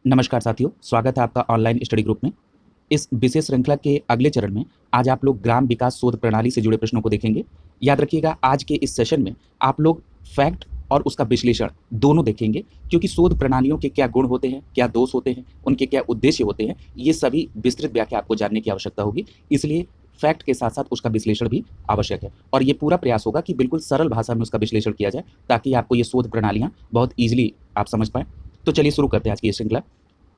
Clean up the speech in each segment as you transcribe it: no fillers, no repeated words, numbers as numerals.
नमस्कार साथियों, स्वागत है आपका ऑनलाइन स्टडी ग्रुप में। इस विशेष श्रृंखला के अगले चरण में आज आप लोग ग्राम विकास शोध प्रणाली से जुड़े प्रश्नों को देखेंगे। याद रखिएगा, आज के इस सेशन में आप लोग फैक्ट और उसका विश्लेषण दोनों देखेंगे, क्योंकि शोध प्रणालियों के क्या गुण होते हैं, क्या दोष होते हैं, उनके क्या उद्देश्य होते हैं, ये सभी विस्तृत व्याख्या आपको जानने की आवश्यकता होगी। इसलिए फैक्ट के साथ साथ उसका विश्लेषण भी आवश्यक है, और ये पूरा प्रयास होगा कि बिल्कुल सरल भाषा में उसका विश्लेषण किया जाए, ताकि आपको ये शोध प्रणालियाँ बहुत ईजिली आप समझ पाएँ। तो चलिए शुरू करते हैं आज की ये श्रृंखला।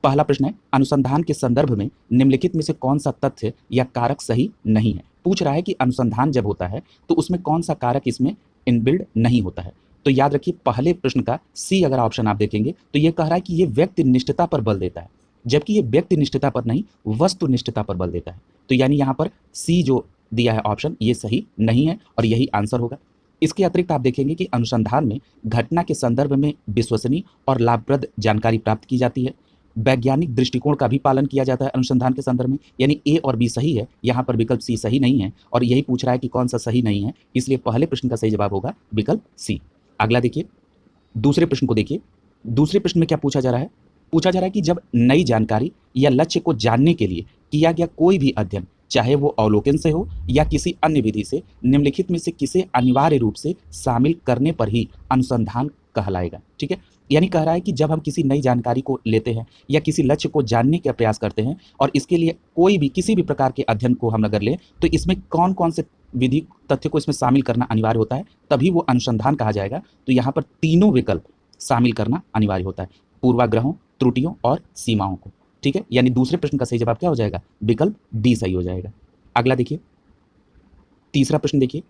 पहला प्रश्न है, अनुसंधान के संदर्भ में निम्नलिखित में से कौन सा तथ्य या कारक सही नहीं है। पूछ रहा है कि अनुसंधान जब होता है तो उसमें कौन सा कारक इसमें इनबिल्ड नहीं होता है। तो याद रखिए, पहले प्रश्न का सी अगर ऑप्शन आप देखेंगे तो ये कह रहा है कि ये व्यक्ति निष्ठता पर बल देता है, जबकि ये व्यक्ति निष्ठता पर नहीं, वस्तु निष्ठता पर बल देता है। तो यानी यहाँ पर सी जो दिया है ऑप्शन, ये सही नहीं है और यही आंसर होगा। इसके अतिरिक्त आप देखेंगे कि अनुसंधान में घटना के संदर्भ में विश्वसनीय और लाभप्रद जानकारी प्राप्त की जाती है। वैज्ञानिक दृष्टिकोण का भी पालन किया जाता है अनुसंधान के संदर्भ में, यानी ए और बी सही है, यहाँ पर विकल्प सी सही नहीं है, और यही पूछ रहा है कि कौन सा सही नहीं है, इसलिए पहले प्रश्न का सही जवाब होगा विकल्प सी। अगला देखिए, दूसरे प्रश्न को देखिए। दूसरे प्रश्न में क्या पूछा जा रहा है? पूछा जा रहा है कि जब नई जानकारी या लक्ष्य को जानने के लिए किया गया कोई भी अध्ययन, चाहे वो अवलोकन से हो या किसी अन्य विधि से, निम्नलिखित में से किसे अनिवार्य रूप से शामिल करने पर ही अनुसंधान कहलाएगा। ठीक है, यानी कह रहा है कि जब हम किसी नई जानकारी को लेते हैं या किसी लक्ष्य को जानने का प्रयास करते हैं, और इसके लिए कोई भी किसी भी प्रकार के अध्ययन को हम अगर लें, तो इसमें कौन कौन से विधि तथ्य को इसमें शामिल करना अनिवार्य होता है, तभी वो अनुसंधान कहा जाएगा। तो यहाँ पर तीनों विकल्प शामिल करना अनिवार्य होता है, पूर्वाग्रहों, त्रुटियों और सीमाओं को। ठीक है, यानी दूसरे प्रश्न का सही जवाब क्या हो जाएगा? विकल्प डी सही हो जाएगा। अगला देखिए, तीसरा प्रश्न देखिए।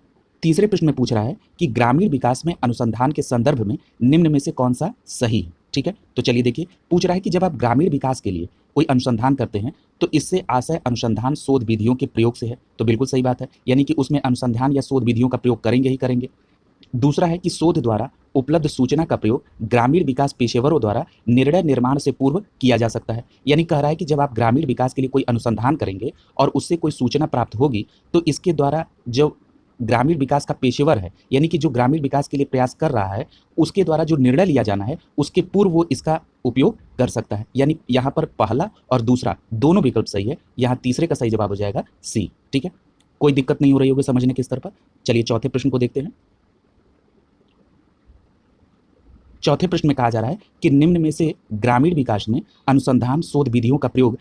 तीसरे प्रश्न में पूछ रहा है कि ग्रामीण विकास में अनुसंधान के संदर्भ में निम्न में से कौन सा सही है। ठीक है, तो चलिए देखिए, पूछ रहा है कि जब आप ग्रामीण विकास के लिए कोई अनुसंधान करते हैं तो इससे आशय अनुसंधान शोध विधियों के प्रयोग से है। तो बिल्कुल सही बात है, यानी कि उसमें अनुसंधान या शोध विधियों का प्रयोग करेंगे ही करेंगे। दूसरा है कि शोध द्वारा उपलब्ध सूचना का प्रयोग ग्रामीण विकास पेशेवरों द्वारा निर्णय निर्माण से पूर्व किया जा सकता है। यानी कह रहा है कि जब आप ग्रामीण विकास के लिए कोई अनुसंधान करेंगे और उससे कोई सूचना प्राप्त होगी, तो इसके द्वारा जो ग्रामीण विकास का पेशेवर है, यानी कि जो ग्रामीण विकास के लिए प्रयास कर रहा है, उसके द्वारा जो निर्णय लिया जाना है उसके पूर्व वो इसका उपयोग कर सकता है। यानी यहाँ पर पहला और दूसरा दोनों विकल्प सही है, यहाँ तीसरे का सही जवाब हो जाएगा सी। ठीक है, कोई दिक्कत नहीं हो रही होगी समझने के स्तर पर। चलिए चौथे प्रश्न को देखते हैं। चौथे प्रश्न में कहा जा रहा है कि निम्न में से ग्रामीण विकास में अनुसंधान शोध विधियों का प्रयोग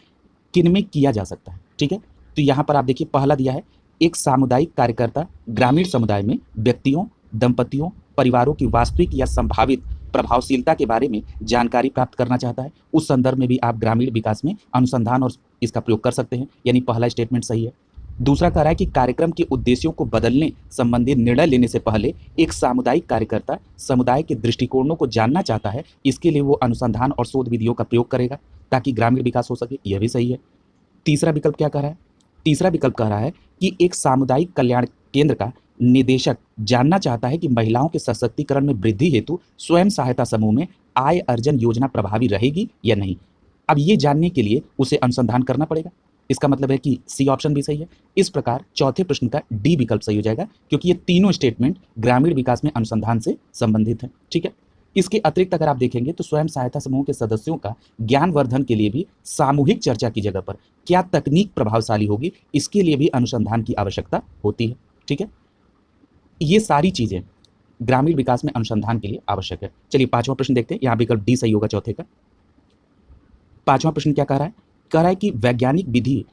किन में किया जा सकता है। ठीक है, तो यहाँ पर आप देखिए, पहला दिया है, एक सामुदायिक कार्यकर्ता ग्रामीण समुदाय में व्यक्तियों, दंपतियों, परिवारों की वास्तविक या संभावित प्रभावशीलता के बारे में जानकारी प्राप्त करना चाहता है। उस संदर्भ में भी आप ग्रामीण विकास में अनुसंधान और इसका प्रयोग कर सकते हैं, यानी पहला स्टेटमेंट सही है। दूसरा कह रहा है कि कार्यक्रम के उद्देश्यों को बदलने संबंधी निर्णय लेने से पहले एक सामुदायिक कार्यकर्ता समुदाय के दृष्टिकोणों को जानना चाहता है, इसके लिए वो अनुसंधान और शोध विधियों का प्रयोग करेगा ताकि ग्रामीण विकास हो सके। यह भी सही है। तीसरा विकल्प क्या कह रहा है? तीसरा विकल्प कह रहा है कि एक सामुदायिक कल्याण केंद्र का निदेशक जानना चाहता है कि महिलाओं के सशक्तिकरण में वृद्धि हेतु स्वयं सहायता समूह में आय अर्जन योजना प्रभावी रहेगी या नहीं। अब ये जानने के लिए उसे अनुसंधान करना पड़ेगा। इसका मतलब है कि सी ऑप्शन भी सही है। इस प्रकार चौथे प्रश्न का डी विकल्प सही हो जाएगा, क्योंकि ये तीनों स्टेटमेंट ग्रामीण विकास में अनुसंधान से संबंधित है। ठीक है, इसके अतिरिक्त अगर आप देखेंगे तो स्वयं सहायता समूह के सदस्यों का ज्ञानवर्धन के लिए भी सामूहिक चर्चा की जगह पर क्या तकनीक प्रभावशाली होगी, इसके लिए भी अनुसंधान की आवश्यकता होती है। ठीक है, ये सारी चीजें ग्रामीण विकास में अनुसंधान के लिए आवश्यक है। चलिए पांचवा प्रश्न देखते हैं, यहाँ विकल्प डी सही होगा चौथे का। पांचवा प्रश्न क्या कह रहा है? कह रहा है कि वैज्ञानिक विधि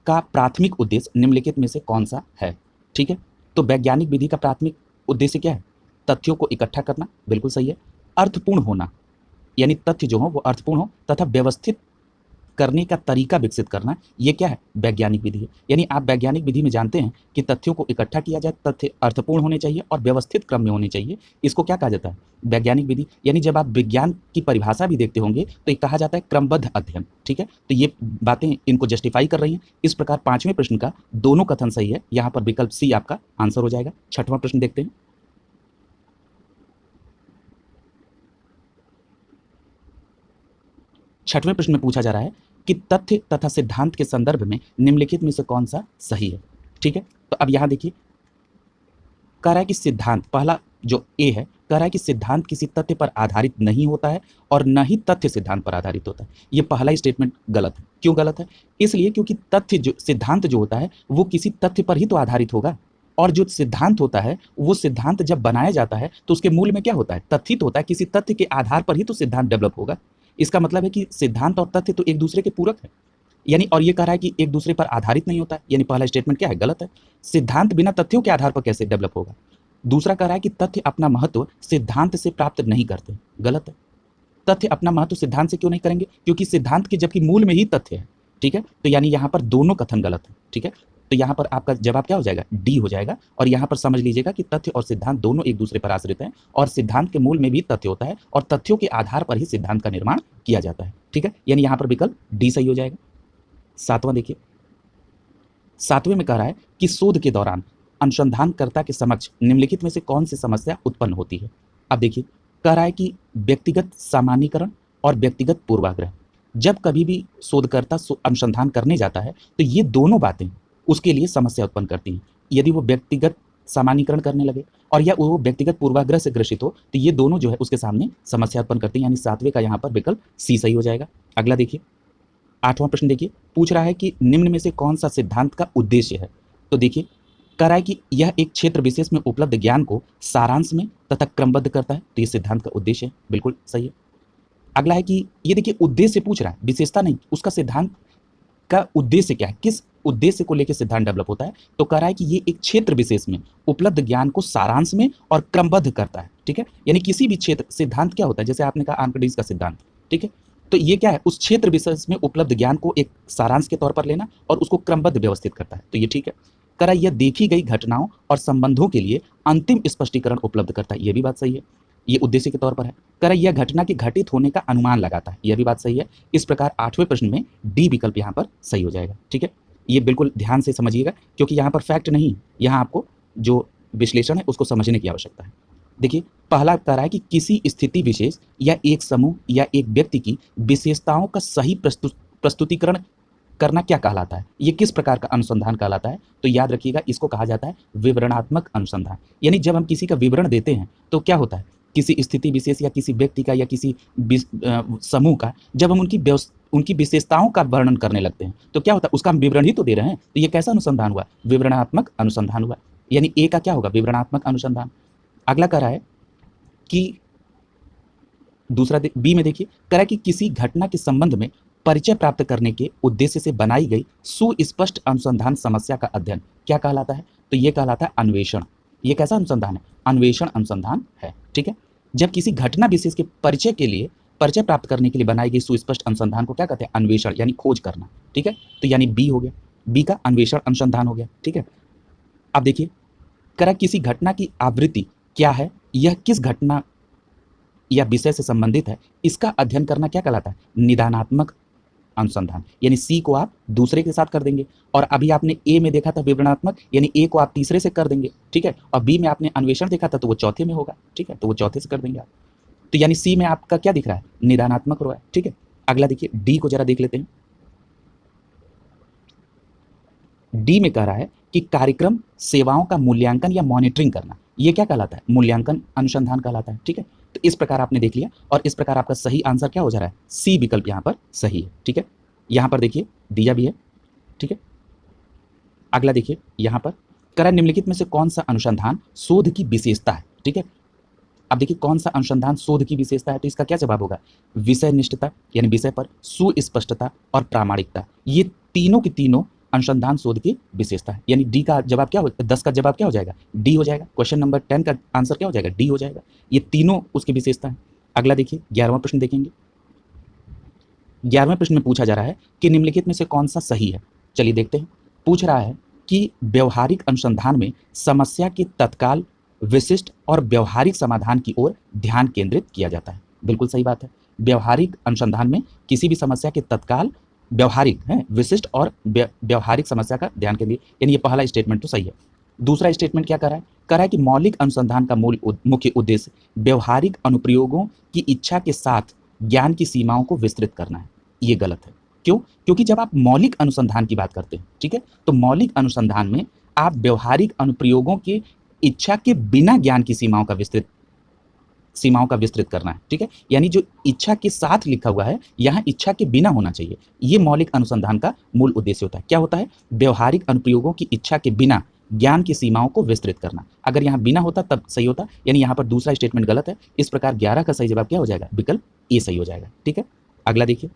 का प्राथमिक उद्देश्य निम्नलिखित में से कौन सा है। ठीक है, तो वैज्ञानिक विधि का प्राथमिक उद्देश्य क्या है? तथ्यों को इकट्ठा करना, बिल्कुल सही है। अर्थपूर्ण होना, यानी तथ्य जो हो वो अर्थपूर्ण हो, तथा व्यवस्थित करने का तरीका विकसित करना, ये क्या है? वैज्ञानिक विधि है। यानी आप वैज्ञानिक विधि में जानते हैं कि तथ्यों को इकट्ठा किया जाए, तथ्य अर्थपूर्ण होने चाहिए और व्यवस्थित क्रम में होने चाहिए। इसको क्या कहा जाता है? वैज्ञानिक विधि। यानी जब आप विज्ञान की परिभाषा भी देखते होंगे तो ये कहा जाता है क्रमबद्ध अध्ययन। ठीक है, तो ये बातें इनको जस्टिफाई कर रही हैं। इस प्रकार पांचवें प्रश्न का दोनों कथन सही है, यहाँ पर विकल्प सी आपका आंसर हो जाएगा। छठवां प्रश्न देखते हैं। छठवें प्रश्न में पूछा जा रहा है कि तथ्य तथा सिद्धांत के संदर्भ में निम्नलिखित में से कौन सा सही है। ठीक है, तो अब यहां देखिए, कह रहा है कि सिद्धांत, पहला जो ए है, कह रहा है कि सिद्धांत किसी तथ्य पर आधारित नहीं होता है और न ही तथ्य सिद्धांत पर आधारित होता है। ये पहला स्टेटमेंट गलत है। क्यों गलत है? इसलिए क्योंकि तथ्य जो सिद्धांत जो होता है वो किसी तथ्य पर ही तो आधारित होगा, और जो सिद्धांत होता है वो सिद्धांत जब बनाया जाता है तो उसके मूल में क्या होता है? तथ्य होता है। किसी तथ्य के आधार पर ही तो सिद्धांत डेवलप होगा। इसका मतलब है कि सिद्धांत और तथ्य तो एक दूसरे के पूरक है, यानी और ये कह रहा है कि एक दूसरे पर आधारित नहीं होता है, यानी पहला स्टेटमेंट क्या है? गलत है। सिद्धांत बिना तथ्यों के आधार पर कैसे डेवलप होगा? दूसरा कह रहा है कि तथ्य अपना महत्व सिद्धांत से प्राप्त नहीं करते, गलत है। तथ्य अपना महत्व सिद्धांत से क्यों नहीं करेंगे? क्योंकि सिद्धांत के जबकि मूल में ही तथ्य है, ठीक है? तो यानी यहाँ पर दोनों कथन गलत है, ठीक है? तो यहाँ पर आपका जवाब क्या हो जाएगा? डी हो जाएगा। और यहाँ पर समझ लीजिएगा कि तथ्य और सिद्धांत दोनों एक दूसरे पर आश्रित हैं, और सिद्धांत के मूल में भी तथ्य होता है और तथ्यों के आधार पर ही सिद्धांत का निर्माण किया जाता है, ठीक है? यानी यहाँ पर विकल्प डी सही हो जाएगा। सातवां देखिए, सातवें में कह रहा है कि शोध के दौरान अनुसंधानकर्ता के समक्ष निम्नलिखित में से कौन सी समस्या उत्पन्न होती है? अब देखिए, कह रहा है कि व्यक्तिगत सामान्यीकरण और व्यक्तिगत पूर्वाग्रह। जब कभी भी शोधकर्ता अनुसंधान करने जाता है तो ये दोनों बातें उसके लिए समस्या उत्पन्न करती हैं। यदि वो व्यक्तिगत सामान्यीकरण करने लगे और या वो व्यक्तिगत पूर्वाग्रह से ग्रसित हो तो ये दोनों जो है उसके सामने समस्या उत्पन्न करती हैं, यानी सातवें का यहाँ पर विकल्प सी सही हो जाएगा। अगला देखिए, आठवां प्रश्न देखिए, पूछ रहा है कि निम्न में से कौन सा सिद्धांत का उद्देश्य है? तो देखिए, कह रहा है कि यह एक क्षेत्र विशेष में उपलब्ध ज्ञान को सारांश में तथा क्रमबद्ध करता है, तो ये सिद्धांत का उद्देश्य है, बिल्कुल सही है। अगला है कि ये देखिए उद्देश्य पूछ रहा है, विशेषता नहीं, उसका सिद्धांत का उद्देश्य क्या है, किस उद्देश्य को लेकर सिद्धांत डेवलप होता है? तो कह रहा है कि ये एक क्षेत्र विशेष में उपलब्ध ज्ञान को सारांश में और क्रमबद्ध करता है, ठीक है? यानी किसी भी क्षेत्र, सिद्धांत क्या होता है? जैसे आपने कहा आर्किमिडीज का सिद्धांत, ठीक है? तो ये क्या है? उस क्षेत्र विशेष में उपलब्ध ज्ञान को एक सारांश के तौर पर लेना और उसको क्रमबद्ध व्यवस्थित करता है, तो ये ठीक है। कह रहा है यह देखी गई घटनाओं और संबंधों के लिए अंतिम स्पष्टीकरण उपलब्ध करता है, ये भी बात सही है, ये उद्देश्य के तौर पर है। कह रहा है यह घटना के घटित होने का अनुमान लगाता है, यह भी बात सही है। इस प्रकार आठवें प्रश्न में डी विकल्प यहाँ पर सही हो जाएगा, ठीक है? ये बिल्कुल ध्यान से समझिएगा क्योंकि यहाँ पर फैक्ट नहीं, यहाँ आपको जो विश्लेषण है उसको समझने की आवश्यकता है। देखिए, पहला कह रहा है कि किसी स्थिति विशेष या एक समूह या एक व्यक्ति की विशेषताओं का सही प्रस्तुतिकरण करना क्या कहलाता है? ये किस प्रकार का अनुसंधान कहलाता है? तो याद रखिएगा, इसको कहा जाता है विवरणात्मक अनुसंधान। यानी जब हम किसी का विवरण देते हैं तो क्या होता है? किसी स्थिति विशेष या किसी व्यक्ति का या किसी समूह का जब हम उनकी विशेषताओं का वर्णन करने लगते हैं तो क्या होता है? उसका हम विवरण ही तो दे रहे हैं, तो ये कैसा अनुसंधान हुआ? विवरणात्मक अनुसंधान हुआ। यानी ए का क्या होगा? विवरणात्मक अनुसंधान। अगला कह रहा है कि दूसरा बी में देखिए, कह रहा है कि किसी घटना के संबंध में परिचय प्राप्त करने के उद्देश्य से बनाई गई सुस्पष्ट अनुसंधान समस्या का अध्ययन क्या कहलाता है? तो ये कहलाता है अन्वेषण। ये कैसा अनुसंधान है? अन्वेषण अनुसंधान है, ठीक है? जब किसी घटना विशेष के परिचय प्राप्त करने के लिए बनाई गई सुस्पष्ट अनुसंधान को क्या कहते हैं? अन्वेषण, यानी खोज करना, ठीक है? तो यानी बी हो गया, बी का अन्वेषण अनुसंधान हो गया, ठीक है? अब देखिए, कह रहा है किसी घटना की आवृत्ति क्या है, यह किस घटना या विषय से संबंधित है, इसका अध्ययन करना क्या कहलाता है? निदानात्मक अनुसंधान। यानी सी को आप दूसरे के साथ कर देंगे, और अभी आपने ए में देखा था विवरणात्मक, यानी ए को आप तीसरे से कर देंगे, ठीक है? और बी में आपने अन्वेषण देखा था तो वो चौथे में होगा, ठीक है? तो वो चौथे से कर देंगे आप। तो यानी सी में आपका क्या दिख रहा है? निदानात्मक हो रहा है, ठीक है? अगला देखिए, डी को जरा देख लेते हैं। डी में कह रहा है कि कार्यक्रम सेवाओं का मूल्यांकन या मॉनिटरिंग करना, ये क्या कहलाता है? मूल्यांकन अनुसंधान कहलाता है, ठीक है? तो इस प्रकार आपने देख लिया, और इस प्रकार आपका सही आंसर क्या हो जा रहा है? सी विकल्प यहाँ पर सही है, ठीक है? यहाँ पर देखिए दिया भी है, ठीक है? अगला देखिए, यहाँ पर कह रहा है निम्नलिखित में से कौन सा अनुसंधान शोध की विशेषता है, ठीक है? अब देखिए कौन सा अनुसंधान शोध की विशेषता है, तो इसका क्या जवाब होगा? विषय निष्ठता, यानी विषय पर सुस्पष्टता और प्रामाणिकता, ये तीनों की तीनों अनुसंधान शोध की विशेषता है। यानी डी का जवाब क्या हो, 10 का जवाब क्या हो जाएगा? डी हो जाएगा। क्वेश्चन नंबर 10 का आंसर क्या हो जाएगा? डी हो जाएगा। ये तीनों उसकी विशेषता है। अगला देखिए, 11वां प्रश्न देखेंगे। 11वें प्रश्न में पूछा जा रहा है कि निम्नलिखित में से कौन सा सही है। चलिए देखते हैं। पूछ रहा है कि व्यवहारिक अनुसंधान में समस्या के तत्काल, विशिष्ट और व्यवहारिक समाधान की ओर ध्यान केंद्रित किया जाता है। बिल्कुल सही बात है। व्यवहारिक अनुसंधान में किसी भी समस्या के तत्काल, व्यवहारिक है, विशिष्ट और व्यवहारिक समस्या का ध्यान केंद्रित, यानी ये पहला स्टेटमेंट तो सही है। दूसरा स्टेटमेंट क्या कर रहा है? कह रहा है कि मौलिक अनुसंधान का मुख्य उद्देश्य व्यवहारिक अनुप्रयोगों की इच्छा के साथ ज्ञान की सीमाओं को विस्तृत करना है। ये गलत है। क्यों? क्योंकि जब आप मौलिक अनुसंधान की बात करते हैं, ठीक है, तो मौलिक अनुसंधान में आप व्यवहारिक अनुप्रयोगों के इच्छा के बिना ज्ञान की सीमाओं का विस्तृत करना है, ठीक है। यानी जो इच्छा के साथ लिखा हुआ है, यहाँ इच्छा के बिना होना चाहिए। ये मौलिक अनुसंधान का मूल उद्देश्य होता है। क्या होता है? व्यवहारिक अनुप्रयोगों की इच्छा के बिना ज्ञान की सीमाओं को विस्तृत करना। अगर यहाँ बिना होता तब सही होता, यानी यहाँ पर दूसरा स्टेटमेंट गलत है। इस प्रकार 11 का सही जवाब क्या हो जाएगा? विकल्प ए सही हो जाएगा, ठीक है। अगला देखिए,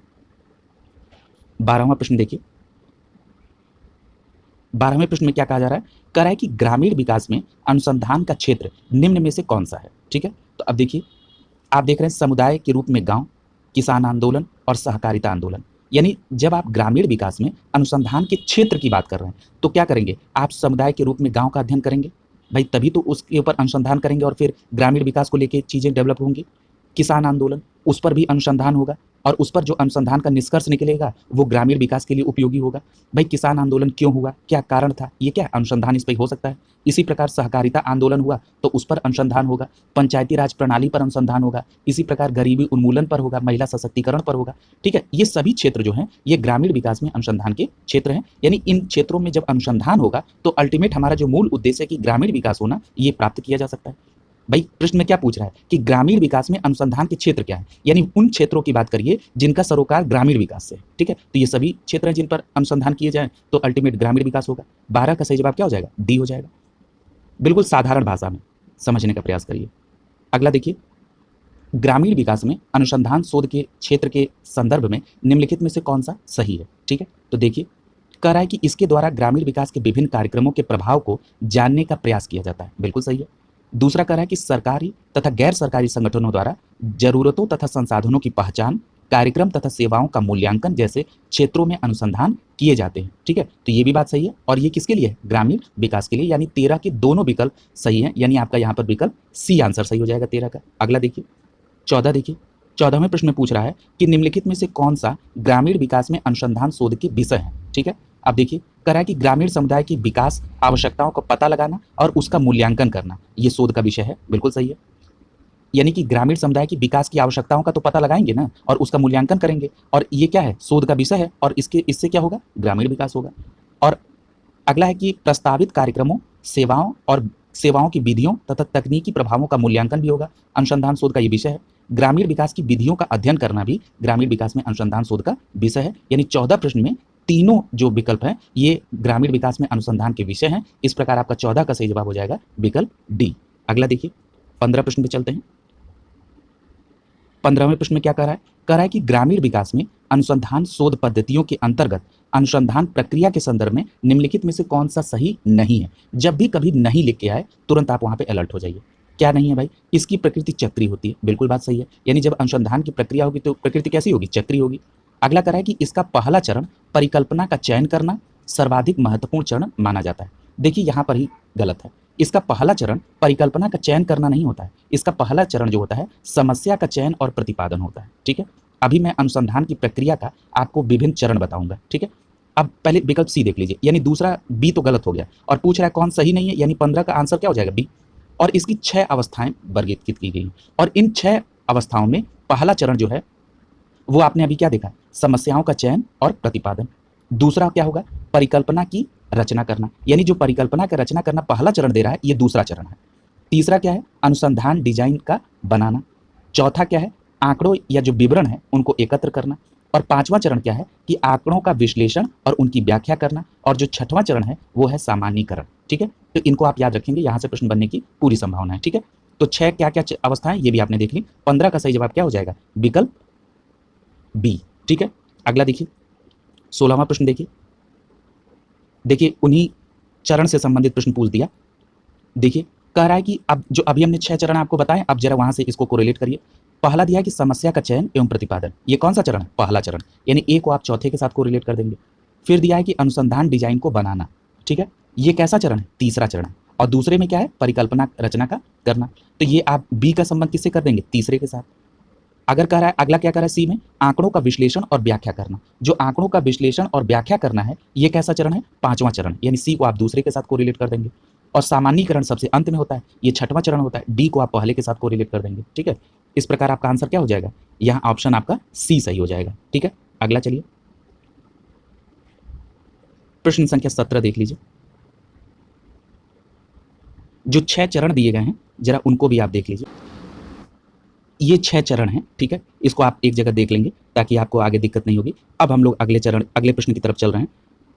12वां प्रश्न देखिए। 12वें प्रश्न में क्या कहा जा रहा है? कह रहा है कि ग्रामीण विकास में अनुसंधान का क्षेत्र निम्न में से कौन सा है, ठीक है। तो अब देखिए, आप देख रहे हैं समुदाय के रूप में गांव, किसान आंदोलन और सहकारिता आंदोलन। यानी जब आप ग्रामीण विकास में अनुसंधान के क्षेत्र की बात कर रहे हैं, तो क्या करेंगे? आप समुदाय के रूप में गांव का अध्ययन करेंगे, भाई तभी तो उसके ऊपर अनुसंधान करेंगे और फिर ग्रामीण विकास को लेकर चीजें डेवलप होंगी। किसान आंदोलन, उस पर भी अनुसंधान होगा और उस पर जो अनुसंधान का निष्कर्ष निकलेगा वो ग्रामीण विकास के लिए उपयोगी होगा। भाई किसान आंदोलन क्यों हुआ, क्या कारण था, ये क्या अनुसंधान इस पर हो सकता है। इसी प्रकार सहकारिता आंदोलन हुआ तो उस पर अनुसंधान होगा, पंचायती राज प्रणाली पर अनुसंधान होगा, इसी प्रकार गरीबी उन्मूलन पर होगा, महिला सशक्तिकरण पर होगा, ठीक है। ये सभी क्षेत्र जो हैं ये ग्रामीण विकास में अनुसंधान के क्षेत्र हैं। यानी इन क्षेत्रों में जब अनुसंधान होगा तो अल्टीमेट हमारा जो मूल उद्देश्य है कि ग्रामीण विकास होना, ये प्राप्त किया जा सकता है। भाई प्रश्न में क्या पूछ रहा है कि ग्रामीण विकास में अनुसंधान के क्षेत्र क्या है, यानी उन क्षेत्रों की बात करिए जिनका सरोकार ग्रामीण विकास से, ठीक है। तो ये सभी क्षेत्र हैं जिन पर अनुसंधान किए जाए तो अल्टीमेट ग्रामीण विकास होगा। 12 का सही जवाब क्या हो जाएगा? डी हो जाएगा। बिल्कुल साधारण भाषा में समझने का प्रयास करिए। अगला देखिए, ग्रामीण विकास में अनुसंधान शोध के क्षेत्र के संदर्भ में निम्नलिखित में से कौन सा सही है, ठीक है। तो देखिए, कह रहा है कि इसके द्वारा ग्रामीण विकास के विभिन्न कार्यक्रमों के प्रभाव को जानने का प्रयास किया जाता है, बिल्कुल सही है। दूसरा कह रहा है कि सरकारी तथा गैर सरकारी संगठनों द्वारा जरूरतों तथा संसाधनों की पहचान, कार्यक्रम तथा सेवाओं का मूल्यांकन जैसे क्षेत्रों में अनुसंधान किए जाते हैं, ठीक है। तो ये भी बात सही है और ये किसके लिए है? ग्रामीण विकास के लिए। यानी 13 के दोनों विकल्प सही हैं, यानी आपका यहाँ पर विकल्प सी आंसर सही हो जाएगा 13 का। अगला देखिए, 14 देखिए। 14वें प्रश्न में पूछ रहा है कि निम्नलिखित में से कौन सा ग्रामीण विकास में अनुसंधान शोध के विषय है, ठीक है। अब देखिए, कह रहा है कि ग्रामीण समुदाय की विकास आवश्यकताओं का पता लगाना और उसका मूल्यांकन करना, ये शोध का विषय है, बिल्कुल सही है। यानी कि ग्रामीण समुदाय की विकास की आवश्यकताओं का तो पता लगाएंगे ना और उसका मूल्यांकन करेंगे, और ये क्या है? शोध का विषय है और इससे क्या होगा? ग्रामीण विकास होगा। और अगला है कि प्रस्तावित कार्यक्रमों, सेवाओं की विधियों तथा तकनीकी प्रभावों का मूल्यांकन भी होगा। अनुसंधान शोध का ये विषय है। ग्रामीण विकास की विधियों का अध्ययन करना भी ग्रामीण विकास में अनुसंधान शोध का विषय है। यानी 14 प्रश्न में तीनों जो विकल्प हैं ये ग्रामीण विकास में अनुसंधान के विषय हैं। इस प्रकार आपका 14 का सही जवाब हो जाएगा विकल्प डी। अगला देखिए, 15 प्रश्न पे चलते हैं। 15वें प्रश्न में क्या कह रहा है? कह रहा है कि ग्रामीण विकास में अनुसंधान शोध पद्धतियों के अंतर्गत अनुसंधान प्रक्रिया के संदर्भ में निम्नलिखित में से कौन सा सही नहीं है। जब भी कभी नहीं लिख के आए तुरंत आप वहां पे अलर्ट हो जाइए। क्या नहीं है भाई? इसकी प्रकृति चक्रीय होती है, बिल्कुल बात सही है। यानी जब अनुसंधान की प्रक्रिया होगी तो प्रकृति कैसी होगी? चक्रीय होगी। अगला कह रहा है कि इसका पहला चरण परिकल्पना का चयन करना सर्वाधिक महत्वपूर्ण चरण माना जाता है। देखिए यहाँ पर ही गलत है। इसका पहला चरण परिकल्पना का चयन करना नहीं होता है। इसका पहला चरण जो होता है समस्या का चयन और प्रतिपादन होता है, ठीक है। अभी मैं अनुसंधान की प्रक्रिया का आपको विभिन्न चरण बताऊंगा, ठीक है। अब पहले विकल्प सी देख लीजिए, यानी दूसरा बी तो गलत हो गया और पूछ रहा है कौन सही नहीं है, यानी 15 का आंसर क्या हो जाएगा? बी। और इसकी 6 अवस्थाएं वर्गीकृत की गई और इन 6 अवस्थाओं में पहला चरण जो है वो आपने अभी क्या देखा? समस्याओं का चयन और प्रतिपादन। दूसरा क्या होगा? परिकल्पना की रचना करना, यानी जो परिकल्पना का रचना करना पहला चरण दे रहा है ये दूसरा चरण है। तीसरा क्या है? अनुसंधान डिजाइन का बनाना। चौथा क्या है? आंकड़ों या जो विवरण है उनको एकत्र करना। और पांचवा चरण क्या है कि आंकड़ों का विश्लेषण और उनकी व्याख्या करना। और जो छठवां चरण है वो है सामान्यीकरण, ठीक है। तो इनको आप याद रखेंगे, यहां से प्रश्न बनने की पूरी संभावना है, ठीक है। तो 6 क्या क्या अवस्थाएं ये भी आपने देख ली। 15 का सही जवाब क्या हो जाएगा? विकल्प बी, ठीक है। अगला देखिए, 16वां प्रश्न देखिए। देखिए उन्हीं चरण से संबंधित प्रश्न पूछ दिया। देखिए कह रहा है कि अब जो अभी हमने 6 चरण आपको बताएं, अब जरा वहां से इसको कोरिलेट करिए। पहला दिया है कि समस्या का चयन एवं प्रतिपादन, ये कौन सा चरण है? पहला चरण, यानी ए को आप चौथे के साथ कोरिलेट कर देंगे। फिर दिया है कि अनुसंधान डिजाइन को बनाना, ठीक है, ये कैसा चरण है? तीसरा चरण। और दूसरे में क्या है? परिकल्पना रचना का करना। तो ये आप बी का संबंध किससे कर देंगे? तीसरे के साथ। अगर कह रहा है अगला क्या कर रहा है सी में? आंकड़ों का विश्लेषण और व्याख्या करना। जो आंकड़ों का विश्लेषण और व्याख्या करना है ये कैसा चरण है? पांचवां चरण, यानी सी को आप दूसरे के साथ कोरिलेट कर देंगे। और सामान्यीकरण सबसे अंत में होता है, ये छठवां चरण होता है। डी को आप पहले के साथ कोरिलेट कर देंगे, ठीक है। इस प्रकार आपका आंसर क्या हो जाएगा? यहाँ ऑप्शन आपका सी सही हो जाएगा, ठीक है। अगला चलिए, प्रश्न संख्या 17 देख लीजिए। जो 6 चरण दिए गए हैं जरा उनको भी आप देख लीजिए। ये 6 चरण हैं, ठीक है? इसको आप एक जगह देख लेंगे ताकि आपको आगे दिक्कत नहीं होगी। अब हम लोग अगले प्रश्न की तरफ चल रहे हैं।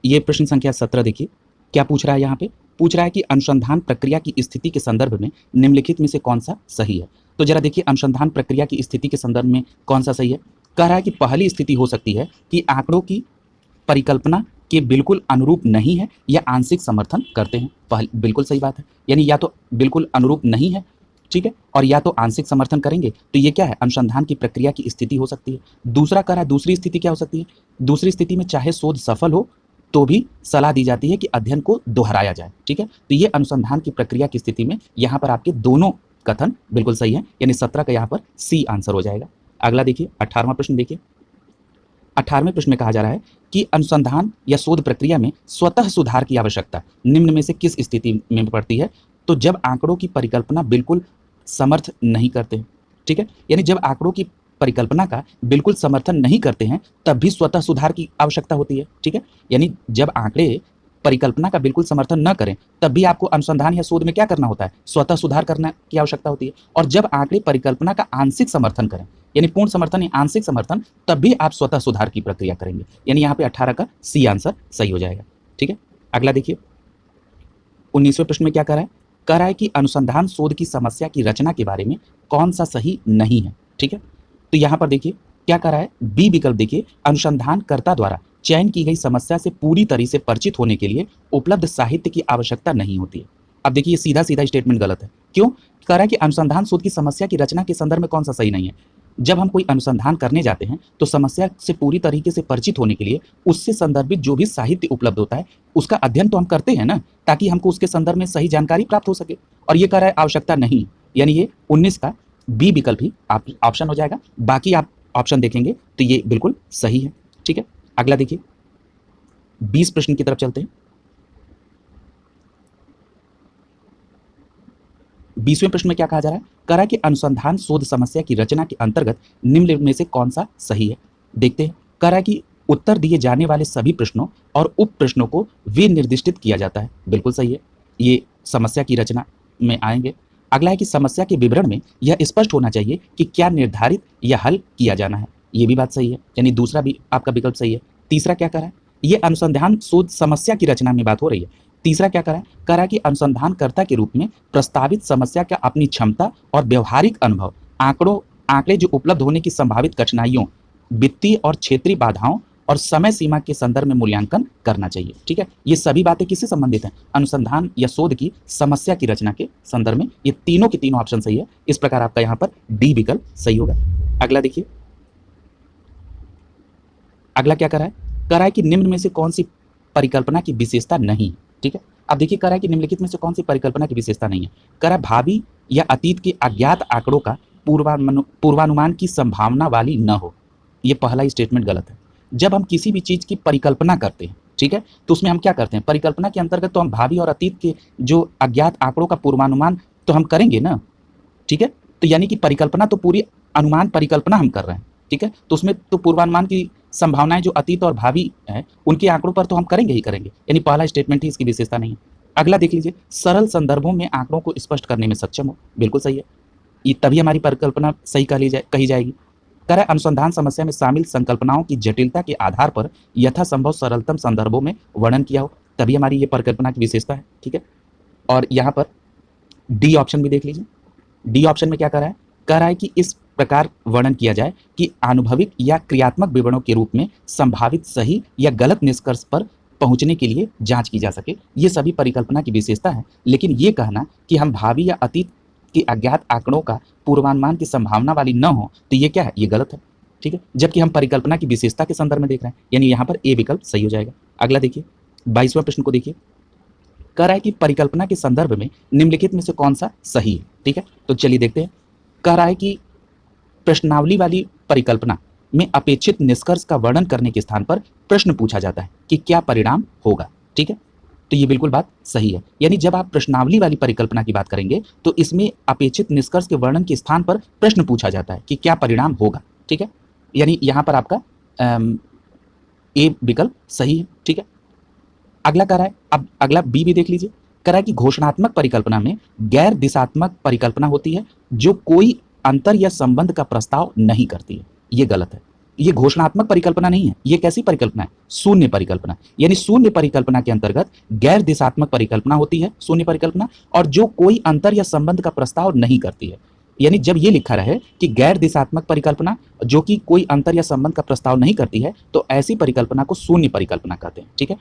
ये प्रश्न संख्या 17 देखिए, क्या पूछ रहा है यहाँ पे? पूछ रहा है कि अनुसंधान प्रक्रिया की स्थिति के संदर्भ में निम्नलिखित में से कौन-सा सही है? तो जरा देखिए अनुसंधान प्रक्रिया की स्थिति के संदर्भ में कौन-सा सही है? कह रहा है कि पहली स्थिति हो सकती है कि आंकड़ों की परिकल्पना के बिल्कुल अनुरूप नहीं है या आंशिक समर्थन करते हैं। बिल्कुल सही बात है, यानी या तो बिल्कुल अनुरूप नहीं है, ठीक है, और या तो आंशिक समर्थन करेंगे, तो ये क्या है? अनुसंधान की प्रक्रिया की स्थिति हो सकती है। दूसरा कह रहा है, दूसरी स्थिति क्या हो सकती है? दूसरी स्थिति में चाहे शोध सफल हो तो भी सलाह दी जाती है कि अध्ययन को दोहराया जाए, ठीक है? तो ये अनुसंधान की प्रक्रिया की स्थिति में यहाँ पर आपके दोनों कथन बिल्कुल सही है, यानी 17 का यहाँ पर सी आंसर हो जाएगा। अगला देखिए 18वां प्रश्न देखिए। 18वें प्रश्न में कहा जा रहा है कि अनुसंधान या शोध प्रक्रिया में स्वतः सुधार की आवश्यकता निम्न में से किस स्थिति में पड़ती है? तो जब आंकड़ों की परिकल्पना बिल्कुल समर्थ नहीं करते हैं, ठीक है, यानी जब आंकड़ों की परिकल्पना का बिल्कुल समर्थन नहीं करते हैं तब भी स्वतः सुधार की आवश्यकता होती है, ठीक है, यानी जब आंकड़े परिकल्पना का बिल्कुल समर्थन न करें तब भी आपको अनुसंधान या शोध में क्या करना होता है? स्वतः सुधार करने की आवश्यकता होती है। और जब आंकड़े परिकल्पना का आंशिक समर्थन करें, यानी पूर्ण समर्थन या आंशिक समर्थन, तब भी आप स्वतः सुधार की प्रक्रिया करेंगे, यानी यहाँ पे 18 का सी आंसर सही हो जाएगा, ठीक है। अगला देखिए 19वें प्रश्न में क्या कह रहा है? कह रहा है कि अनुसंधान शोध की समस्या की रचना के बारे में कौन सा सही नहीं है, ठीक है। तो यहाँ पर देखिए क्या कह रहा है? बी विकल्प देखिए, अनुसंधानकर्ता द्वारा चयन की गई समस्या से पूरी तरह से परिचित होने के लिए उपलब्ध साहित्य की आवश्यकता नहीं होती है। अब देखिए सीधा सीधा स्टेटमेंट गलत है। क्यों? कह रहा है कि अनुसंधान शोध की समस्या की रचना के संदर्भ में कौन सा सही नहीं है? जब हम कोई अनुसंधान करने जाते हैं तो समस्या से पूरी तरीके से परिचित होने के लिए उससे संदर्भित जो भी साहित्य उपलब्ध होता है उसका अध्ययन तो हम करते हैं ना, ताकि हमको उसके संदर्भ में सही जानकारी प्राप्त हो सके। और ये कह रहा है आवश्यकता नहीं, यानी ये 19 का बी विकल्प ही ऑप्शन हो जाएगा। बाकी आप ऑप्शन देखेंगे तो ये बिल्कुल सही है, ठीक है। अगला देखिए 20 प्रश्न की तरफ चलते हैं। 20वें प्रश्न में क्या कहा जा रहा है? कह रहा है कि अनुसंधान शोध समस्या की रचना के अंतर्गत निम्न में से कौन सा सही है? देखते हैं। कह रहा है कि उत्तर दिए जाने वाले सभी प्रश्नों और उप प्रश्नों को विनिर्दिष्टित किया जाता है। बिल्कुल सही है, ये समस्या की रचना में आएंगे। अगला है कि समस्या के विवरण में यह स्पष्ट होना चाहिए कि क्या निर्धारित या हल किया जाना है। ये भी बात सही है, यानी दूसरा भी आपका विकल्प सही है। तीसरा क्या कह रहा है? ये अनुसंधान शोध समस्या की रचना में बात हो रही है। तीसरा क्या कह रहा है? कह रहा है कि अनुसंधानकर्ता के रूप में प्रस्तावित समस्या का अपनी क्षमता और व्यवहारिक अनुभव, आंकड़े जो उपलब्ध होने की संभावित कठिनाइयों, वित्तीय और क्षेत्रीय बाधाओं और समय सीमा के संदर्भ में मूल्यांकन करना चाहिए, ठीक है। ये सभी बातें किससे संबंधित हैं? अनुसंधान या शोध की समस्या की रचना के संदर्भ में। ये तीनों के तीनों ऑप्शन सही है। इस प्रकार आपका यहाँ पर डी विकल्प सही होगा। अगला देखिए, अगला क्या कर रहा है? कह रहा है कि निम्न में से कौन सी परिकल्पना की विशेषता नहीं, ठीक है। अब देखिए कह रहा है कि निम्नलिखित में से कौन सी परिकल्पना की विशेषता नहीं है। कह रहा है भावी या अतीत के अज्ञात आंकड़ों का पूर्वानुमान की संभावना वाली न हो। ये पहला स्टेटमेंट गलत है। जब हम किसी भी चीज की परिकल्पना करते हैं, ठीक है, तो उसमें हम क्या करते हैं? परिकल्पना के अंतर्गत तो हम भावी और अतीत के जो अज्ञात आंकड़ों का पूर्वानुमान तो हम करेंगे ना, ठीक है। तो यानी कि परिकल्पना तो पूरी अनुमान परिकल्पना हम कर रहे हैं, ठीक है, तो उसमें तो पूर्वानुमान की संभावनाएं जो अतीत और भावी है उनके आंकड़ों पर तो हम करेंगे ही करेंगे, यानी पहला स्टेटमेंट ही इसकी विशेषता नहीं है। अगला देख लीजिए, सरल संदर्भों में आंकड़ों को स्पष्ट करने में सक्षम हो। बिल्कुल सही है, ये तभी हमारी परिकल्पना सही कही जाएगी। कह रहा है अनुसंधान समस्या में शामिल संकल्पनाओं की जटिलता के आधार पर यथासंभव सरलतम संदर्भों में वर्णन किया हो, तभी हमारी ये परिकल्पना की विशेषता है, ठीक है। और यहाँ पर डी ऑप्शन भी देख लीजिए। डी ऑप्शन में क्या कह रहा है? कह रहा है कि इस प्रकार वर्णन किया जाए कि आनुभविक या क्रियात्मक विवरणों के रूप में संभावित सही या गलत निष्कर्ष पर पहुंचने के लिए जांच की जा सके। ये सभी परिकल्पना की विशेषता है, लेकिन ये कहना कि हम भावी या अतीत के अज्ञात आंकड़ों का पूर्वानुमान की संभावना वाली न हो, तो ये क्या है? ये गलत है, ठीक है, जबकि हम परिकल्पना की विशेषता के संदर्भ में देख रहे हैं, यानी यहाँ पर ए विकल्प सही हो जाएगा। अगला देखिए 22वें प्रश्न को देखिए। कह रहा है कि परिकल्पना के संदर्भ में निम्नलिखित में से कौन सा सही है, ठीक है। तो चलिए देखते हैं। कह रहा है कि प्रश्नावली वाली परिकल्पना में अपेक्षित निष्कर्ष का वर्णन करने के स्थान पर प्रश्न पूछा जाता है कि क्या परिणाम होगा, ठीक है। तो ये बिल्कुल बात सही है, यानी जब आप प्रश्नावली वाली परिकल्पना की बात करेंगे तो इसमें अपेक्षित निष्कर्ष के वर्णन के स्थान पर प्रश्न पूछा जाता है कि क्या परिणाम होगा, ठीक है, यानी यहाँ पर आपका ए विकल्प सही है, ठीक है। अगला कह रहा है, अब अगला बी भी देख लीजिए। कह रहा है कि घोषणात्मक परिकल्पना में गैर दिशात्मक परिकल्पना होती है जो कोई अंतर या संबंध का प्रस्ताव नहीं करती है। ये गलत है। ये घोषणात्मक परिकल्पना नहीं है। ये कैसी परिकल्पना है? शून्य परिकल्पना। यानी शून्य परिकल्पना के अंतर्गत गैर दिशात्मक परिकल्पना होती है, शून्य परिकल्पना, और जो कोई अंतर या संबंध का प्रस्ताव नहीं करती है। यानी जब ये लिखा रहे कि गैर दिशात्मक परिकल्पना जो कि कोई अंतर या संबंध का प्रस्ताव नहीं करती है, तो ऐसी परिकल्पना को शून्य परिकल्पना कहते हैं। ठीक है,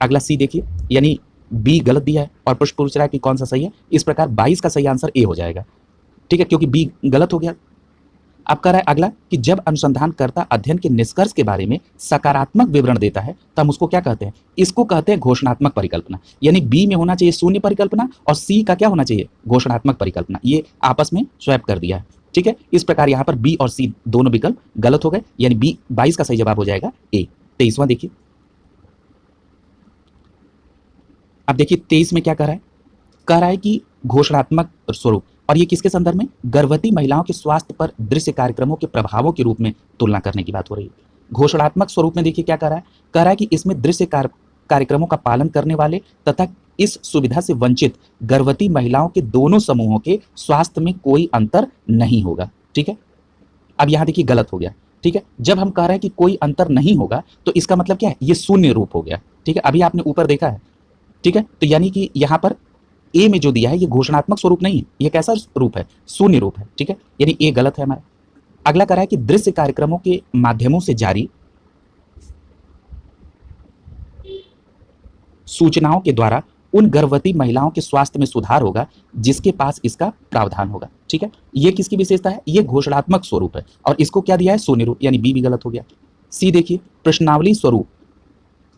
अगला सी देखिए, यानी बी गलत दिया है और प्रश्न पूछ रहा है कि कौन सा सही है। इस प्रकार 22 का सही आंसर ए हो जाएगा। ठीक है, क्योंकि बी गलत हो गया। अब कह रहा है अगला कि जब अनुसंधानकर्ता अध्ययन के निष्कर्ष के बारे में सकारात्मक विवरण देता है तो हम उसको क्या कहते हैं? इसको कहते हैं घोषणात्मक परिकल्पना। यानी बी में होना चाहिए शून्य परिकल्पना और सी का क्या होना चाहिए? घोषणात्मक परिकल्पना। ये आपस में स्वैप कर दिया है। ठीक है, इस प्रकार यहाँ पर बी और सी दोनों विकल्प गलत हो गए, यानी बी 22 का सही जवाब हो जाएगा ए। 23वां देखिए, अब देखिए 23 में क्या कह रहा है? कह रहा है कि घोषणात्मक स्वरूप, और ये किसके संदर्भ में? गर्भवती महिलाओं के स्वास्थ्य पर दृश्य कार्यक्रमों के प्रभावों के रूप में तुलना करने की बात हो रही है। घोषणात्मक स्वरूप में देखिए क्या कह रहा है? कह रहा है कि इसमें दृश्य कार्यक्रमों का पालन करने वाले तथा इस सुविधा से वंचित गर्भवती महिलाओं के दोनों समूहों के स्वास्थ्य में कोई अंतर नहीं होगा। ठीक है, अब यहां देखिए गलत हो गया। ठीक है, जब हम कह रहे हैं कि कोई अंतर नहीं होगा तो इसका मतलब क्या है? ये शून्य रूप हो गया। ठीक है, अभी आपने ऊपर देखा है। ठीक है, तो यानी कि यहां पर ए में जो दिया है ये घोषणात्मक स्वरूप नहीं है, ये कैसा रूप है? शून्य रूप है। ठीक है, यानी ए गलत है हमारा। अगला कह रहा है कि दृश्य कार्यक्रमों के माध्यमों से जारी सूचनाओं के द्वारा उन गर्भवती महिलाओं के स्वास्थ्य में सुधार होगा जिसके पास इसका प्रावधान होगा। ठीक है, ये किसकी विशेषता है? ये घोषणात्मक स्वरूप है और इसको क्या दिया है? शून्य रूप, यानी बी भी गलत हो गया। सी देखिए, प्रश्नावली स्वरूप,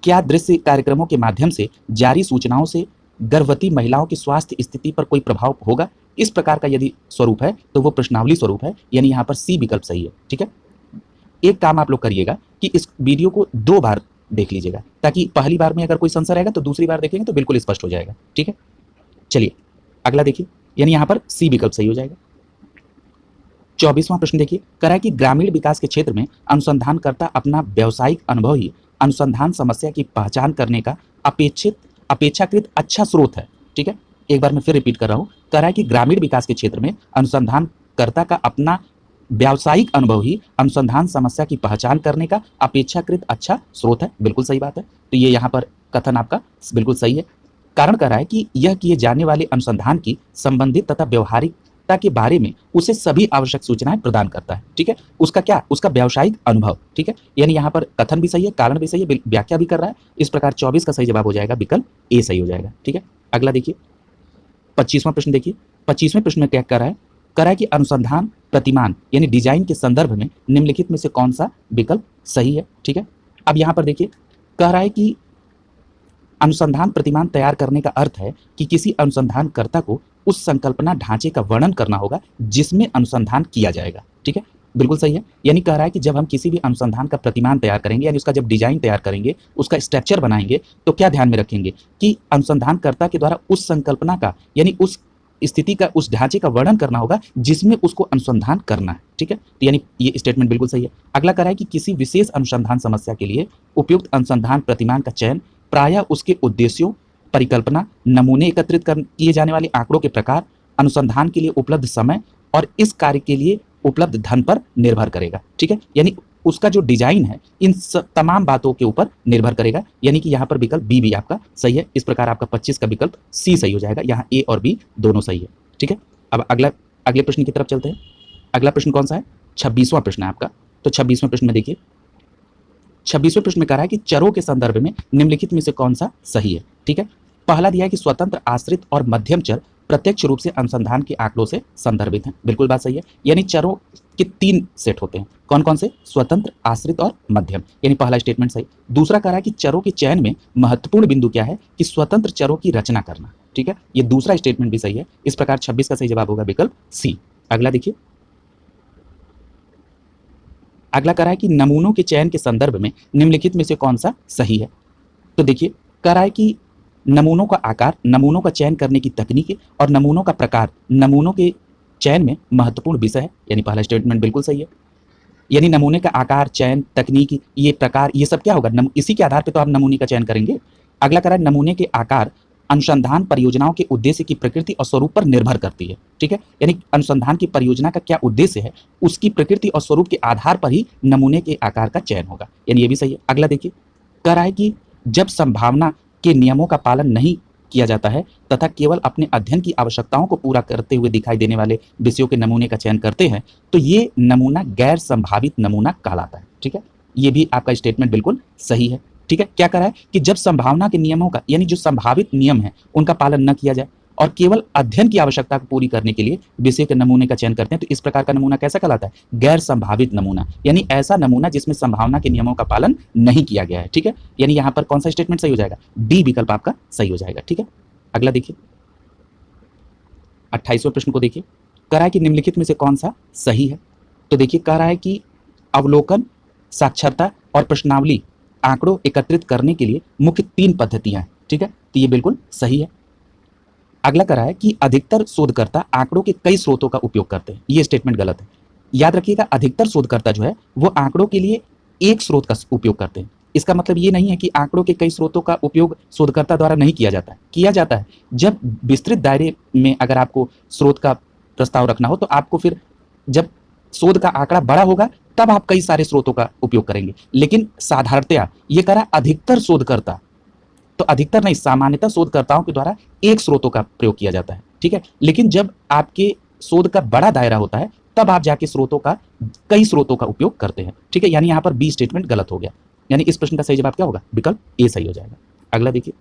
क्या दृश्य कार्यक्रमों के माध्यम से जारी सूचनाओं से गर्भवती महिलाओं की स्वास्थ्य स्थिति पर कोई प्रभाव होगा? इस प्रकार का यदि स्वरूप है तो वो प्रश्नावली स्वरूप है, यानी यहाँ पर सी विकल्प सही है। ठीक है, एक काम आप लोग करिएगा कि इस वीडियो को 2 बार देख लीजिएगा, ताकि पहली बार में अगर कोई संशय रहेगा तो दूसरी बार देखेंगे तो बिल्कुल स्पष्ट हो जाएगा। ठीक है, चलिए अगला देखिए, यानी यहाँ पर सी विकल्प सही हो जाएगा। 24वां प्रश्न देखिए, कह रहा है कि ग्रामीण विकास के क्षेत्र में अनुसंधानकर्ता अपना व्यावसायिक अनुभव ही अनुसंधान समस्या की पहचान करने का अपेक्षाकृत अच्छा स्रोत है। ठीक है, एक बार मैं फिर रिपीट कर रहा हूं, कह रहा है कि ग्रामीण विकास के क्षेत्र में अनुसंधानकर्ता का अपना व्यावसायिक अनुभव ही अनुसंधान समस्या की पहचान करने का अपेक्षाकृत अच्छा स्रोत है। बिल्कुल सही बात है, तो ये यहाँ पर कथन आपका बिल्कुल सही है। कारण कह रहा है कि यह किए जाने वाले अनुसंधान की संबंधित तथा व्यवहारिकता के बारे में उसे सभी आवश्यक सूचनाएं प्रदान करता है। ठीक है, उसका क्या? उसका व्यावसायिक अनुभव। ठीक है, यानी यहाँ पर कथन भी सही है, कारण भी सही है, व्याख्या भी कर रहा है। इस प्रकार 24 का सही जवाब हो जाएगा विकल्प ए सही हो जाएगा। ठीक है, अगला देखिए 25वां प्रश्न देखिए, 25वें प्रश्न में क्या कर रहा है? कह रहा है कि अनुसंधान प्रतिमान यानी डिजाइन के संदर्भ में निम्नलिखित में से कौन सा विकल्प सही है। ठीक है, अब यहाँ पर देखिए कह रहा है कि अनुसंधान प्रतिमान तैयार करने का अर्थ है कि किसी अनुसंधानकर्ता को उस संकल्पना ढांचे का वर्णन करना होगा जिसमें अनुसंधान किया जाएगा। ठीक है, बिल्कुल सही है, यानी कह रहा है कि जब हम किसी भी अनुसंधान का प्रतिमान तैयार करेंगे, यानी उसका जब डिजाइन तैयार करेंगे, उसका स्ट्रक्चर बनाएंगे, तो क्या ध्यान में रखेंगे कि अनुसंधानकर्ता के द्वारा उस संकल्पना का यानी उस स्थिति का, उस ढांचे का वर्णन करना होगा जिसमें उसको अनुसंधान करना है। ठीक है, तो यानी ये स्टेटमेंट बिल्कुल सही है। अगला कह रहा है कि किसी विशेष अनुसंधान समस्या के लिए उपयुक्त अनुसंधान प्रतिमान का चयन प्रायः उसके उद्देश्यों, परिकल्पना, नमूने एकत्रित किए जाने वाले आंकड़ों के प्रकार, अनुसंधान के लिए उपलब्ध समय और इस कार्य के लिए उपलब्ध धन पर निर्भर करेगा। ठीक है, यानी उसका जो डिजाइन है इन तमाम बातों के ऊपर निर्भर करेगा, यानी कि यहाँ पर विकल्प बी भी आपका सही है। इस प्रकार आपका 25 का विकल्प सी सही हो जाएगा, यहाँ ए और बी दोनों सही है। ठीक है, अब अगले प्रश्न की तरफ चलते हैं। अगला प्रश्न कौन सा है? 26वां प्रश्न है आपका। तो 26वें प्रश्न में देखिए, 26वें प्रश्न में कह रहा है कि चरों के संदर्भ में निम्नलिखित में से कौन सा सही है। ठीक है, पहला दिया है कि स्वतंत्र, आश्रित और मध्यम चर प्रत्यक्ष रूप से अनुसंधान के आंकड़ों से संदर्भित हैं। बिल्कुल बात सही है, यानी चरों के 3 सेट होते हैं। कौन कौन से? स्वतंत्र, आश्रित और मध्यम, यानी पहला स्टेटमेंट सही। दूसरा कह रहा है कि चरों के चयन में महत्वपूर्ण बिंदु क्या है कि स्वतंत्र चरों की रचना करना। ठीक है, ये दूसरा स्टेटमेंट भी सही है। इस प्रकार 26 का सही जवाब होगा विकल्प सी। अगला देखिए, अगला कह रहा है कि नमूनों के चयन के संदर्भ में निम्नलिखित में से कौन सा सही है। तो देखिए कह रहा है कि नमूनों का आकार, नमूनों का चयन करने की तकनीक और नमूनों का प्रकार नमूनों के चयन में महत्वपूर्ण विषय है, यानी पहला स्टेटमेंट बिल्कुल सही है। यानी नमूने का आकार, चयन, तकनीक, ये प्रकार, ये सब क्या होगा? इसी के आधार पे तो आप नमूने का चयन करेंगे। अगला कह रहा है नमूने के आकार अनुसंधान परियोजनाओं के उद्देश्य की प्रकृति और स्वरूप पर निर्भर करती है। ठीक है, यानी अनुसंधान की परियोजना का क्या उद्देश्य है, उसकी प्रकृति और स्वरूप के आधार पर ही नमूने के आकार का चयन होगा, यानी ये भी सही है। अगला देखिए, कह रहा है कि जब संभावना के नियमों का पालन नहीं किया जाता है तथा केवल अपने अध्ययन की आवश्यकताओं को पूरा करते हुए दिखाई देने वाले विषयों के नमूने का चयन करते हैं, तो ये नमूना गैर संभावित नमूना कहलाता है। ठीक है, ये भी आपका स्टेटमेंट बिल्कुल सही है। ठीक है, क्या कह रहा है कि जब संभावना के नियमों का, यानी जो संभावित नियम है उनका पालन न किया जाए और केवल अध्ययन की आवश्यकता को पूरी करने के लिए विषय के नमूने का चयन करते हैं, तो इस प्रकार का नमूना कैसा कहलाता है? गैर संभावित नमूना, यानी ऐसा नमूना जिसमें संभावना के नियमों का पालन नहीं किया गया है। ठीक है, यानी यहाँ पर कौन सा स्टेटमेंट सही हो जाएगा? डी विकल्प आपका सही हो जाएगा। ठीक है, अगला देखिए, 28वें प्रश्न को देखिए, कह रहा है कि निम्नलिखित में से कौन सा सही है। तो देखिए, कह रहा है कि अवलोकन, साक्षरता और प्रश्नावली आंकड़ों एकत्रित करने के लिए मुख्य 3 पद्धतियां हैं। ठीक है, तो ये बिल्कुल सही है। अगला कह रहा है कि अधिकतर शोधकर्ता आंकड़ों के कई स्रोतों का उपयोग करते हैं, ये स्टेटमेंट गलत है। याद रखिएगा, अधिकतर शोधकर्ता जो है वो आंकड़ों के लिए एक स्रोत का उपयोग करते हैं। इसका मतलब ये नहीं है कि आंकड़ों के कई स्रोतों का उपयोग शोधकर्ता द्वारा नहीं किया जाता है, किया जाता है। जब विस्तृत दायरे में अगर आपको स्रोत का प्रस्ताव रखना हो तो आपको फिर जब शोध का आंकड़ा बड़ा होगा तब आप कई सारे स्रोतों का उपयोग करेंगे, लेकिन साधारणतया ये कह रहा है अधिकतर शोधकर्ता, तो अधिकतर नहीं, सामान्यतः शोधकर्ताओं के द्वारा एक स्रोतों का प्रयोग किया जाता है। ठीक है, लेकिन जब आपके शोध का बड़ा दायरा होता है तब आप जाके कई स्रोतों का उपयोग करते हैं। ठीक है, यानी यहाँ पर बी स्टेटमेंट गलत हो गया, यानी इस प्रश्न का सही जवाब क्या होगा? विकल्प ए सही हो जाएगा। अगला देखिए,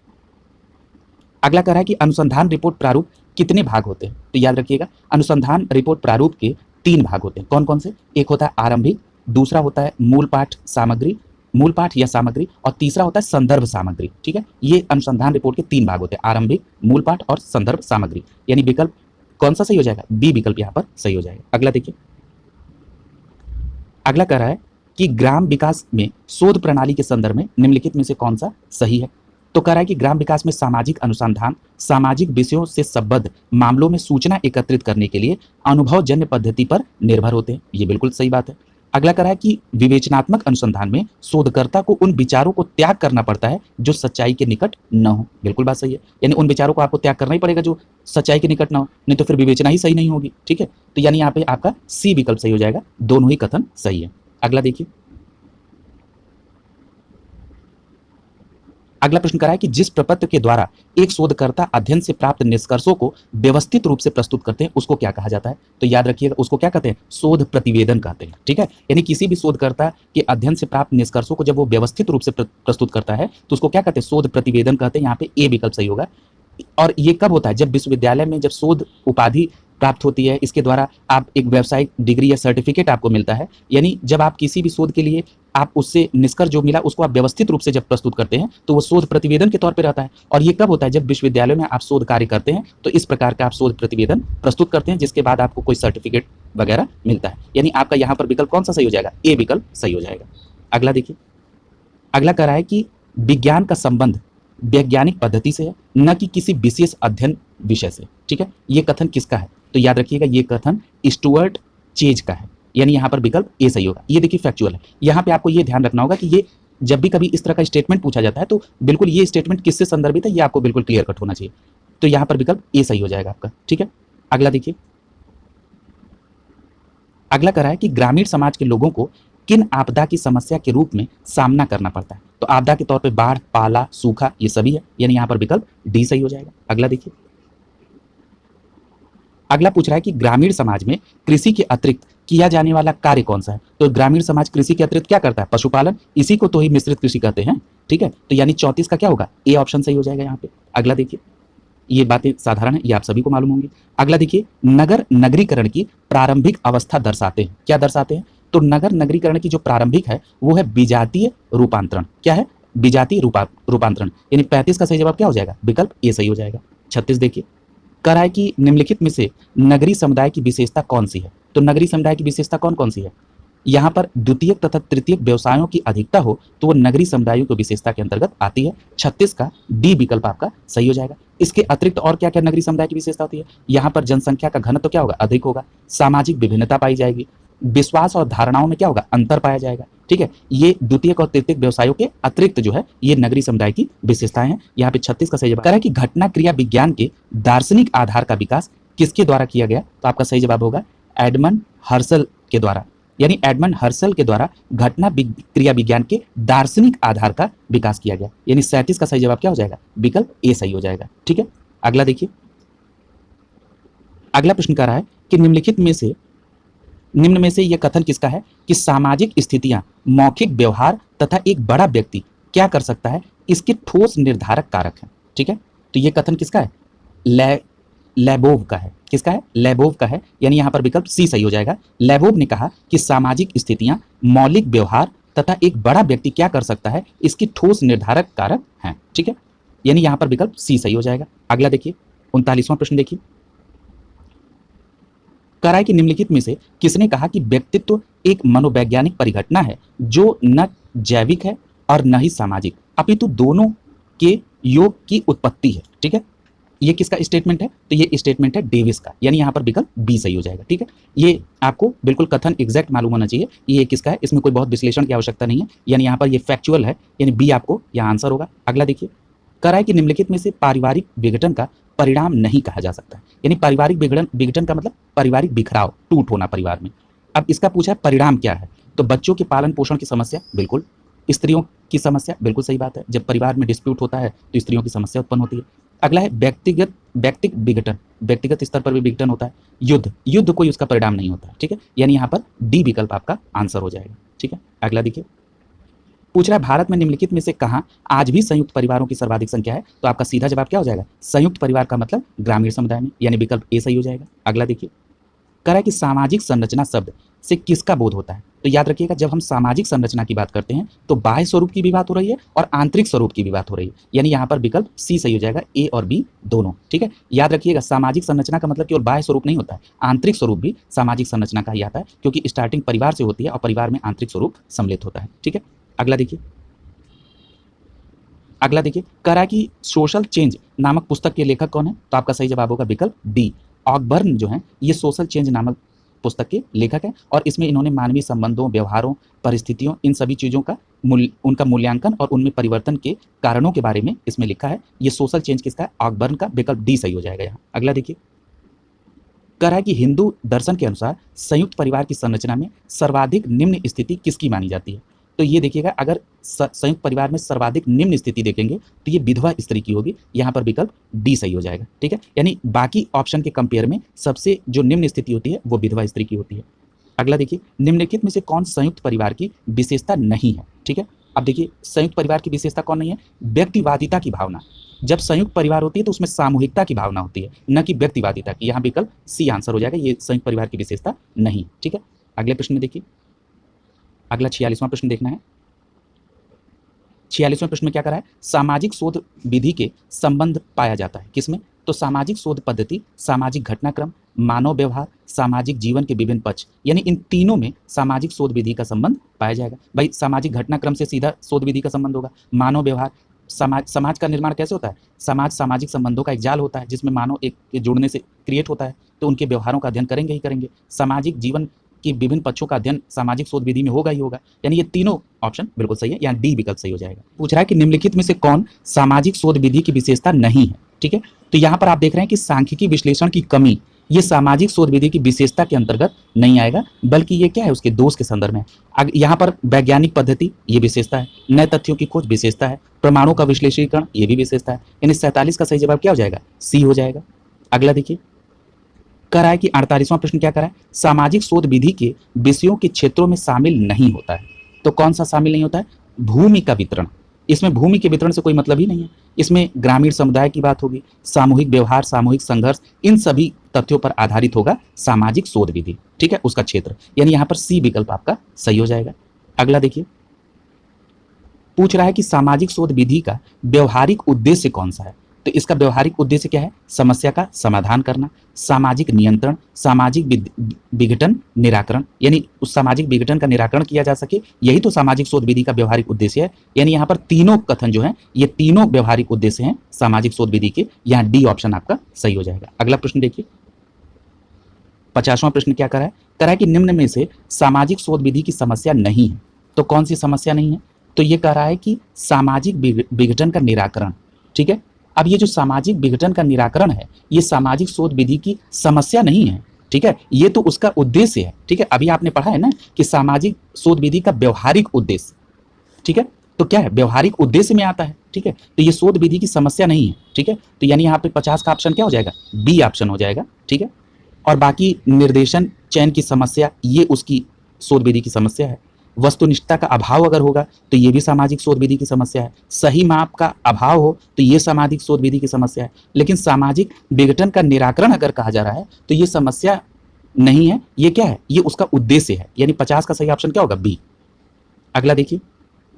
अगला कह रहा है कि अनुसंधान रिपोर्ट प्रारूप कितने भाग होते हैं। तो याद रखिएगा, अनुसंधान रिपोर्ट प्रारूप के 3 भाग होते हैं। कौन कौन से? एक होता है आरंभिक, दूसरा होता है मूल पाठ या सामग्री, और तीसरा होता है संदर्भ सामग्री। ठीक है, ये अनुसंधान रिपोर्ट के 3 भाग होते हैं, आरंभिक, मूल पाठ और संदर्भ सामग्री, यानी विकल्प कौन सा सही हो जाएगा? बी विकल्प यहाँ पर सही हो जाएगा। अगला देखिए, अगला कह रहा है कि ग्राम विकास में शोध प्रणाली के संदर्भ में निम्नलिखित में से कौन सा सही है। तो कह रहा है कि ग्राम विकास में सामाजिक अनुसंधान सामाजिक विषयों से संबद्ध मामलों में सूचना एकत्रित करने के लिए अनुभवजन्य पद्धति पर निर्भर होते हैं, ये बिल्कुल सही बात है। अगला कह रहा है कि विवेचनात्मक अनुसंधान में शोधकर्ता को उन विचारों को त्याग करना पड़ता है जो सच्चाई के निकट न हो, बिल्कुल बात सही है, यानी उन विचारों को आपको त्याग करना ही पड़ेगा जो सच्चाई के निकट न हो, नहीं तो फिर विवेचना ही सही नहीं होगी। ठीक है, तो यानी यहाँ पे आपका सी विकल्प सही हो जाएगा, दोनों ही कथन सही है। अगला देखिए, अगला प्रश्न कह रहा है कि जिस प्रपत्र के द्वारा एक शोधकर्ता अध्ययन से प्राप्त निष्कर्षों को व्यवस्थित रूप से प्रस्तुत करते हैं उसको क्या कहा जाता है। तो याद रखिएगा, उसको क्या कहते हैं? शोध प्रतिवेदन कहते हैं। ठीक है, यानी किसी भी शोधकर्ता के अध्ययन से प्राप्त निष्कर्षों को जब वो व्यवस्थित रूप से प्रस्तुत करता है तो उसको क्या कहते हैं? शोध प्रतिवेदन कहते हैं। यहाँ पे ए विकल्प सही होगा। और ये कब होता है? जब विश्वविद्यालय में जब शोध उपाधि प्राप्त होती है, इसके द्वारा आप एक व्यावसायिक डिग्री या सर्टिफिकेट आपको मिलता है, यानी जब आप किसी भी शोध के लिए आप उससे निष्कर्ष जो मिला उसको आप व्यवस्थित रूप से जब प्रस्तुत करते हैं तो वो शोध प्रतिवेदन के तौर पे रहता है। और ये कब होता है? जब विश्वविद्यालय में आप शोध कार्य करते हैं तो इस प्रकार का आप शोध प्रतिवेदन प्रस्तुत करते हैं, जिसके बाद आपको कोई सर्टिफिकेट वगैरह मिलता है। यानी आपका यहाँ पर विकल्प कौन सा सही हो जाएगा? ए विकल्प सही हो जाएगा। अगला देखिए, अगला कह रहा है कि विज्ञान का संबंध वैज्ञानिक पद्धति से है, न कि किसी विशेष अध्ययन विषय से। ठीक है, ये कथन किसका है? तो याद रखिएगा, ये कथन स्टुअर्ट चेज का है, यानी यहाँ पर विकल्प ए सही होगा। ये देखिए फैक्चुअल है, यहाँ पे आपको ये ध्यान रखना होगा कि ये जब भी कभी इस तरह का स्टेटमेंट पूछा जाता है तो बिल्कुल ये स्टेटमेंट किससे संदर्भित है ये आपको बिल्कुल क्लियर कट होना चाहिए। तो यहाँ पर विकल्प ए सही हो जाएगा आपका। ठीक है, अगला देखिए, अगला कह रहा है कि ग्रामीण समाज के लोगों को किन आपदा की समस्या के रूप में सामना करना पड़ता है। तो आपदा के तौर पे बाढ़, पाला, सूखा, ये सभी है, यानी यहाँ पर विकल्प डी सही हो जाएगा। अगला देखिए, अगला पूछ रहा है कि ग्रामीण समाज में कृषि के अतिरिक्त किया जाने वाला कार्य कौन सा है। तो ग्रामीण समाज कृषि के अतिरिक्त क्या करता है? पशुपालन, इसी को तो ही मिश्रित कृषि कहते हैं। ठीक है, तो यानी 34 का क्या होगा? ए ऑप्शन सही हो जाएगा यहाँ पे। अगला देखिए, ये बातें साधारण है, ये आप सभी को मालूम होंगी। अगला देखिए, नगर नगरीकरण की प्रारंभिक अवस्था दर्शाते हैं, क्या दर्शाते हैं? तो नगर नगरीकरण की जो प्रारंभिक है वो है विजातीय रूपांतरण। क्या है? विजातीय रूपांतरण, यानी 35 का सही जवाब क्या हो जाएगा? विकल्प ए सही हो जाएगा। 36 देखिए, कह रहा है कि निम्नलिखित में से नगरीय समुदाय की विशेषता कौन सी है। तो नगरीय समुदाय की विशेषता कौन कौन सी है? यहाँ पर द्वितीयक तथा तृतीयक व्यवसायों की अधिकता हो तो वो नगरीय समुदायों की विशेषता के अंतर्गत आती है। 36 का डी विकल्प आपका सही हो जाएगा। इसके अतिरिक्त और क्या क्या नगरीय समुदाय की विशेषता होती है? यहाँ पर जनसंख्या का घनत्व क्या होगा? अधिक होगा, सामाजिक विभिन्नता पाई जाएगी, विश्वास और धारणाओं में क्या होगा? अंतर पाया जाएगा, ठीक है, ये द्वितीयक और तृतीयक व्यवसायों के अतिरिक्त जो है ये नगरीय समुदाय की विशेषताएं हैं। यहाँ पे 36 का सही जवाब है कि घटना क्रिया विज्ञान के दार्शनिक आधार का विकास किसके द्वारा किया गया, तो आपका सही जवाब होगा एडमंड हर्सल के द्वारा, यानी एडमंड हर्सल के द्वारा घटना क्रिया विज्ञान के दार्शनिक आधार का विकास किया गया, यानी 37 का सही जवाब क्या हो जाएगा, विकल्प ए सही हो जाएगा। ठीक है, अगला देखिए, अगला प्रश्न कह रहा है कि निम्न में से यह कथन किसका है कि सामाजिक स्थितियां, मौखिक व्यवहार तथा एक बड़ा व्यक्ति क्या कर सकता है, इसके ठोस निर्धारक कारक हैं। ठीक है, तो यह कथन किसका है, लेबोव का है। किसका है, लेबोव का है, यानी यहां पर विकल्प सी सही हो जाएगा। लेबोव ने कहा कि सामाजिक स्थितियां, मौलिक व्यवहार तथा एक बड़ा व्यक्ति क्या कर सकता है, इसकी ठोस निर्धारक कारक हैं। ठीक है, यानी यहां पर विकल्प सी सही हो जाएगा। अगला देखिए, 39वां प्रश्न देखिए, कह रहा है कि निम्नलिखित में से किसने कहा कि व्यक्तित्व एक मनोवैज्ञानिक परिघटना है जो न जैविक है और न ही सामाजिक, अपितु दोनों के योग की उत्पत्ति है। ठीक है, ये किसका स्टेटमेंट है, तो ये स्टेटमेंट है डेविस का, यानी यहाँ पर विकल्प बी सही हो जाएगा। ठीक है, ये आपको बिल्कुल कथन एग्जैक्ट मालूम होना चाहिए, ये किसका है, इसमें कोई बहुत विश्लेषण की आवश्यकता नहीं है, यानी यहाँ पर ये फैक्चुअल है, यानी बी आपको यहाँ आंसर होगा। अगला देखिए, कह रहा है कि निम्नलिखित में से पारिवारिक विघटन का परिणाम नहीं कहा जा सकता, यानी पारिवारिक विघटन का मतलब पारिवारिक बिखराव, टूट होना परिवार में। अब इसका पूछा है परिणाम क्या है, तो बच्चों के पालन पोषण की समस्या, बिल्कुल। स्त्रियों की समस्या, बिल्कुल सही बात है, जब परिवार में डिस्प्यूट होता है तो स्त्रियों की समस्या उत्पन्न होती है। अगला है व्यक्तिगत विघटन, व्यक्तिगत स्तर पर भी विघटन होता है। युद्ध कोई उसका परिणाम नहीं होता। ठीक है, यानी यहाँ पर डी विकल्प आपका आंसर हो जाएगा। ठीक है, अगला देखिए, पूछ रहा है भारत में निम्नलिखित में से कहां आज भी संयुक्त परिवारों की सर्वाधिक संख्या है, तो आपका सीधा जवाब क्या हो जाएगा, संयुक्त परिवार का मतलब ग्रामीण समुदाय में, यानी विकल्प ए सही हो जाएगा। अगला देखिए, कह रहा है कि सामाजिक संरचना शब्द से किसका बोध होता है, तो याद रखिएगा जब हम सामाजिक संरचना की बात करते हैं तो बाह्य स्वरूप की भी बात हो रही है और आंतरिक स्वरूप की भी बात हो रही है, यानी यहाँ पर विकल्प सी सही हो जाएगा, ए और बी दोनों। ठीक है, याद रखिएगा सामाजिक संरचना का मतलब केवल बाह्य स्वरूप नहीं होता है, आंतरिक स्वरूप भी सामाजिक संरचना का ही आता है, क्योंकि स्टार्टिंग परिवार से होती है और परिवार में आंतरिक स्वरूप सम्मिलित होता है। ठीक है, अगला देखिए, कह रहा है कि सोशल चेंज नामक पुस्तक के लेखक कौन है, तो आपका सही जवाब होगा विकल्प डी, ऑकबर्न जो है ये सोशल चेंज नामक पुस्तक के लेखक हैं, और इसमें इन्होंने मानवीय संबंधों, व्यवहारों, परिस्थितियों, इन सभी चीज़ों का उनका मूल्यांकन और उनमें परिवर्तन के कारणों के बारे में इसमें लिखा है। ये सोशल चेंज किसका है, ऑकबर्न का, विकल्प डी सही हो जाएगा यहाँ। अगला देखिए, कह रहा है कि हिंदू दर्शन के अनुसार संयुक्त परिवार की संरचना में सर्वाधिक निम्न स्थिति किसकी मानी जाती है, तो ये देखिएगा अगर संयुक्त परिवार में सर्वाधिक निम्न स्थिति देखेंगे तो ये विधवा स्त्री की होगी, यहाँ पर विकल्प डी सही हो जाएगा। ठीक है, यानी बाकी ऑप्शन के कंपेयर में सबसे जो निम्न स्थिति होती है वो विधवा स्त्री की होती है। अगला देखिए, निम्नलिखित में से कौन संयुक्त परिवार की विशेषता नहीं है। ठीक है, अब देखिए संयुक्त परिवार की विशेषता कौन नहीं है, व्यक्तिवादिता की भावना। जब संयुक्त परिवार होती है तो उसमें सामूहिकता की भावना होती है, न कि व्यक्तिवादिता की, यहाँ विकल्प सी आंसर हो जाएगा, ये संयुक्त परिवार की विशेषता नहीं। ठीक है, अगले प्रश्न में देखिए, अगला 46वां प्रश्न देखना है। 46वें प्रश्न में क्या करा है, सामाजिक शोध विधि के संबंध पाया जाता है किसमें, तो सामाजिक शोध पद्धति, सामाजिक घटनाक्रम, मानव व्यवहार, सामाजिक जीवन के विभिन्न पक्ष, यानी इन तीनों में सामाजिक शोध विधि का संबंध पाया जाएगा। भाई सामाजिक घटनाक्रम से सीधा शोध विधि का संबंध होगा। मानव व्यवहार, समाज का निर्माण कैसे होता है, सामाजिक संबंधों का एक जाल होता है जिसमें मानव एक के जुड़ने से क्रिएट होता है, तो उनके व्यवहारों का अध्ययन करेंगे ही करेंगे। सामाजिक जीवन कि विभिन्न पक्षों का अध्ययन सामाजिक शोध विधि में होगा ही होगा, यानी ये तीनों ऑप्शन बिल्कुल सही है, यहाँ डी विकल्प सही हो जाएगा। पूछ रहा है कि निम्नलिखित में से कौन सामाजिक शोध विधि की विशेषता नहीं है। ठीक है, तो यहाँ पर आप देख रहे हैं कि सांख्यिकी विश्लेषण की कमी ये सामाजिक शोध विधि की विशेषता के अंतर्गत नहीं आएगा, बल्कि ये क्या है, उसके दोष के संदर्भ में। यहाँ पर वैज्ञानिक पद्धति ये विशेषता है, नए तथ्यों की खोज विशेषता है, प्रमाणों का विश्लेषीकरण ये भी विशेषता है, यानी 47 का सही जवाब क्या हो जाएगा, सी हो जाएगा। अगला देखिए, कह रहा है कि 48वां प्रश्न क्या कर रहा है, सामाजिक शोध विधि के विषयों के क्षेत्रों में शामिल नहीं होता है, तो कौन सा शामिल नहीं होता है, भूमि का वितरण। इसमें भूमि के वितरण से कोई मतलब ही नहीं है, इसमें ग्रामीण समुदाय की बात होगी, सामूहिक व्यवहार, सामूहिक संघर्ष, इन सभी तथ्यों पर आधारित होगा सामाजिक शोध विधि। ठीक है, उसका क्षेत्र, यानी यहाँ पर सी विकल्प आपका सही हो जाएगा। अगला देखिए, पूछ रहा है कि सामाजिक शोध विधि का व्यवहारिक उद्देश्य कौन सा है, तो इसका व्यवहारिक उद्देश्य क्या है, समस्या का समाधान करना, सामाजिक नियंत्रण, सामाजिक विघटन निराकरण, यानी उस सामाजिक विघटन का निराकरण किया जा सके, यही तो सामाजिक शोध विधि का व्यवहारिक उद्देश्य है। यानी यहाँ पर तीनों कथन जो है ये तीनों व्यवहारिक उद्देश्य हैं सामाजिक शोध विधि के, यहाँ डी ऑप्शन आपका सही हो जाएगा। अगला प्रश्न देखिए, 50वां प्रश्न क्या करा है, कि निम्न में से सामाजिक शोध विधि की समस्या नहीं है, तो कौन सी समस्या नहीं है? तो ये कह रहा है कि सामाजिक विघटन का निराकरण। ठीक है, अब ये जो सामाजिक विघटन का निराकरण है, ये सामाजिक शोध विधि की समस्या नहीं है। ठीक है, ये तो उसका उद्देश्य है। ठीक है, अभी आपने पढ़ा है ना कि सामाजिक शोध विधि का व्यवहारिक उद्देश्य। ठीक है, तो क्या है, व्यवहारिक उद्देश्य में आता है। ठीक है, तो ये शोध विधि की समस्या नहीं है। ठीक है, तो यानी यहाँ पे 50 का ऑप्शन क्या हो जाएगा? बी ऑप्शन हो जाएगा। ठीक है, और बाकी निर्देशन चयन की समस्या, ये उसकी शोध विधि की समस्या है। वस्तुनिष्ठता का अभाव अगर होगा तो ये भी सामाजिक शोध विधि की समस्या है। सही माप का अभाव हो तो ये सामाजिक शोध विधि की समस्या है। लेकिन सामाजिक विघटन का निराकरण अगर कहा जा रहा है तो ये समस्या नहीं है, ये क्या है, ये उसका उद्देश्य है। यानी 50 का सही ऑप्शन क्या होगा? बी। अगला देखिए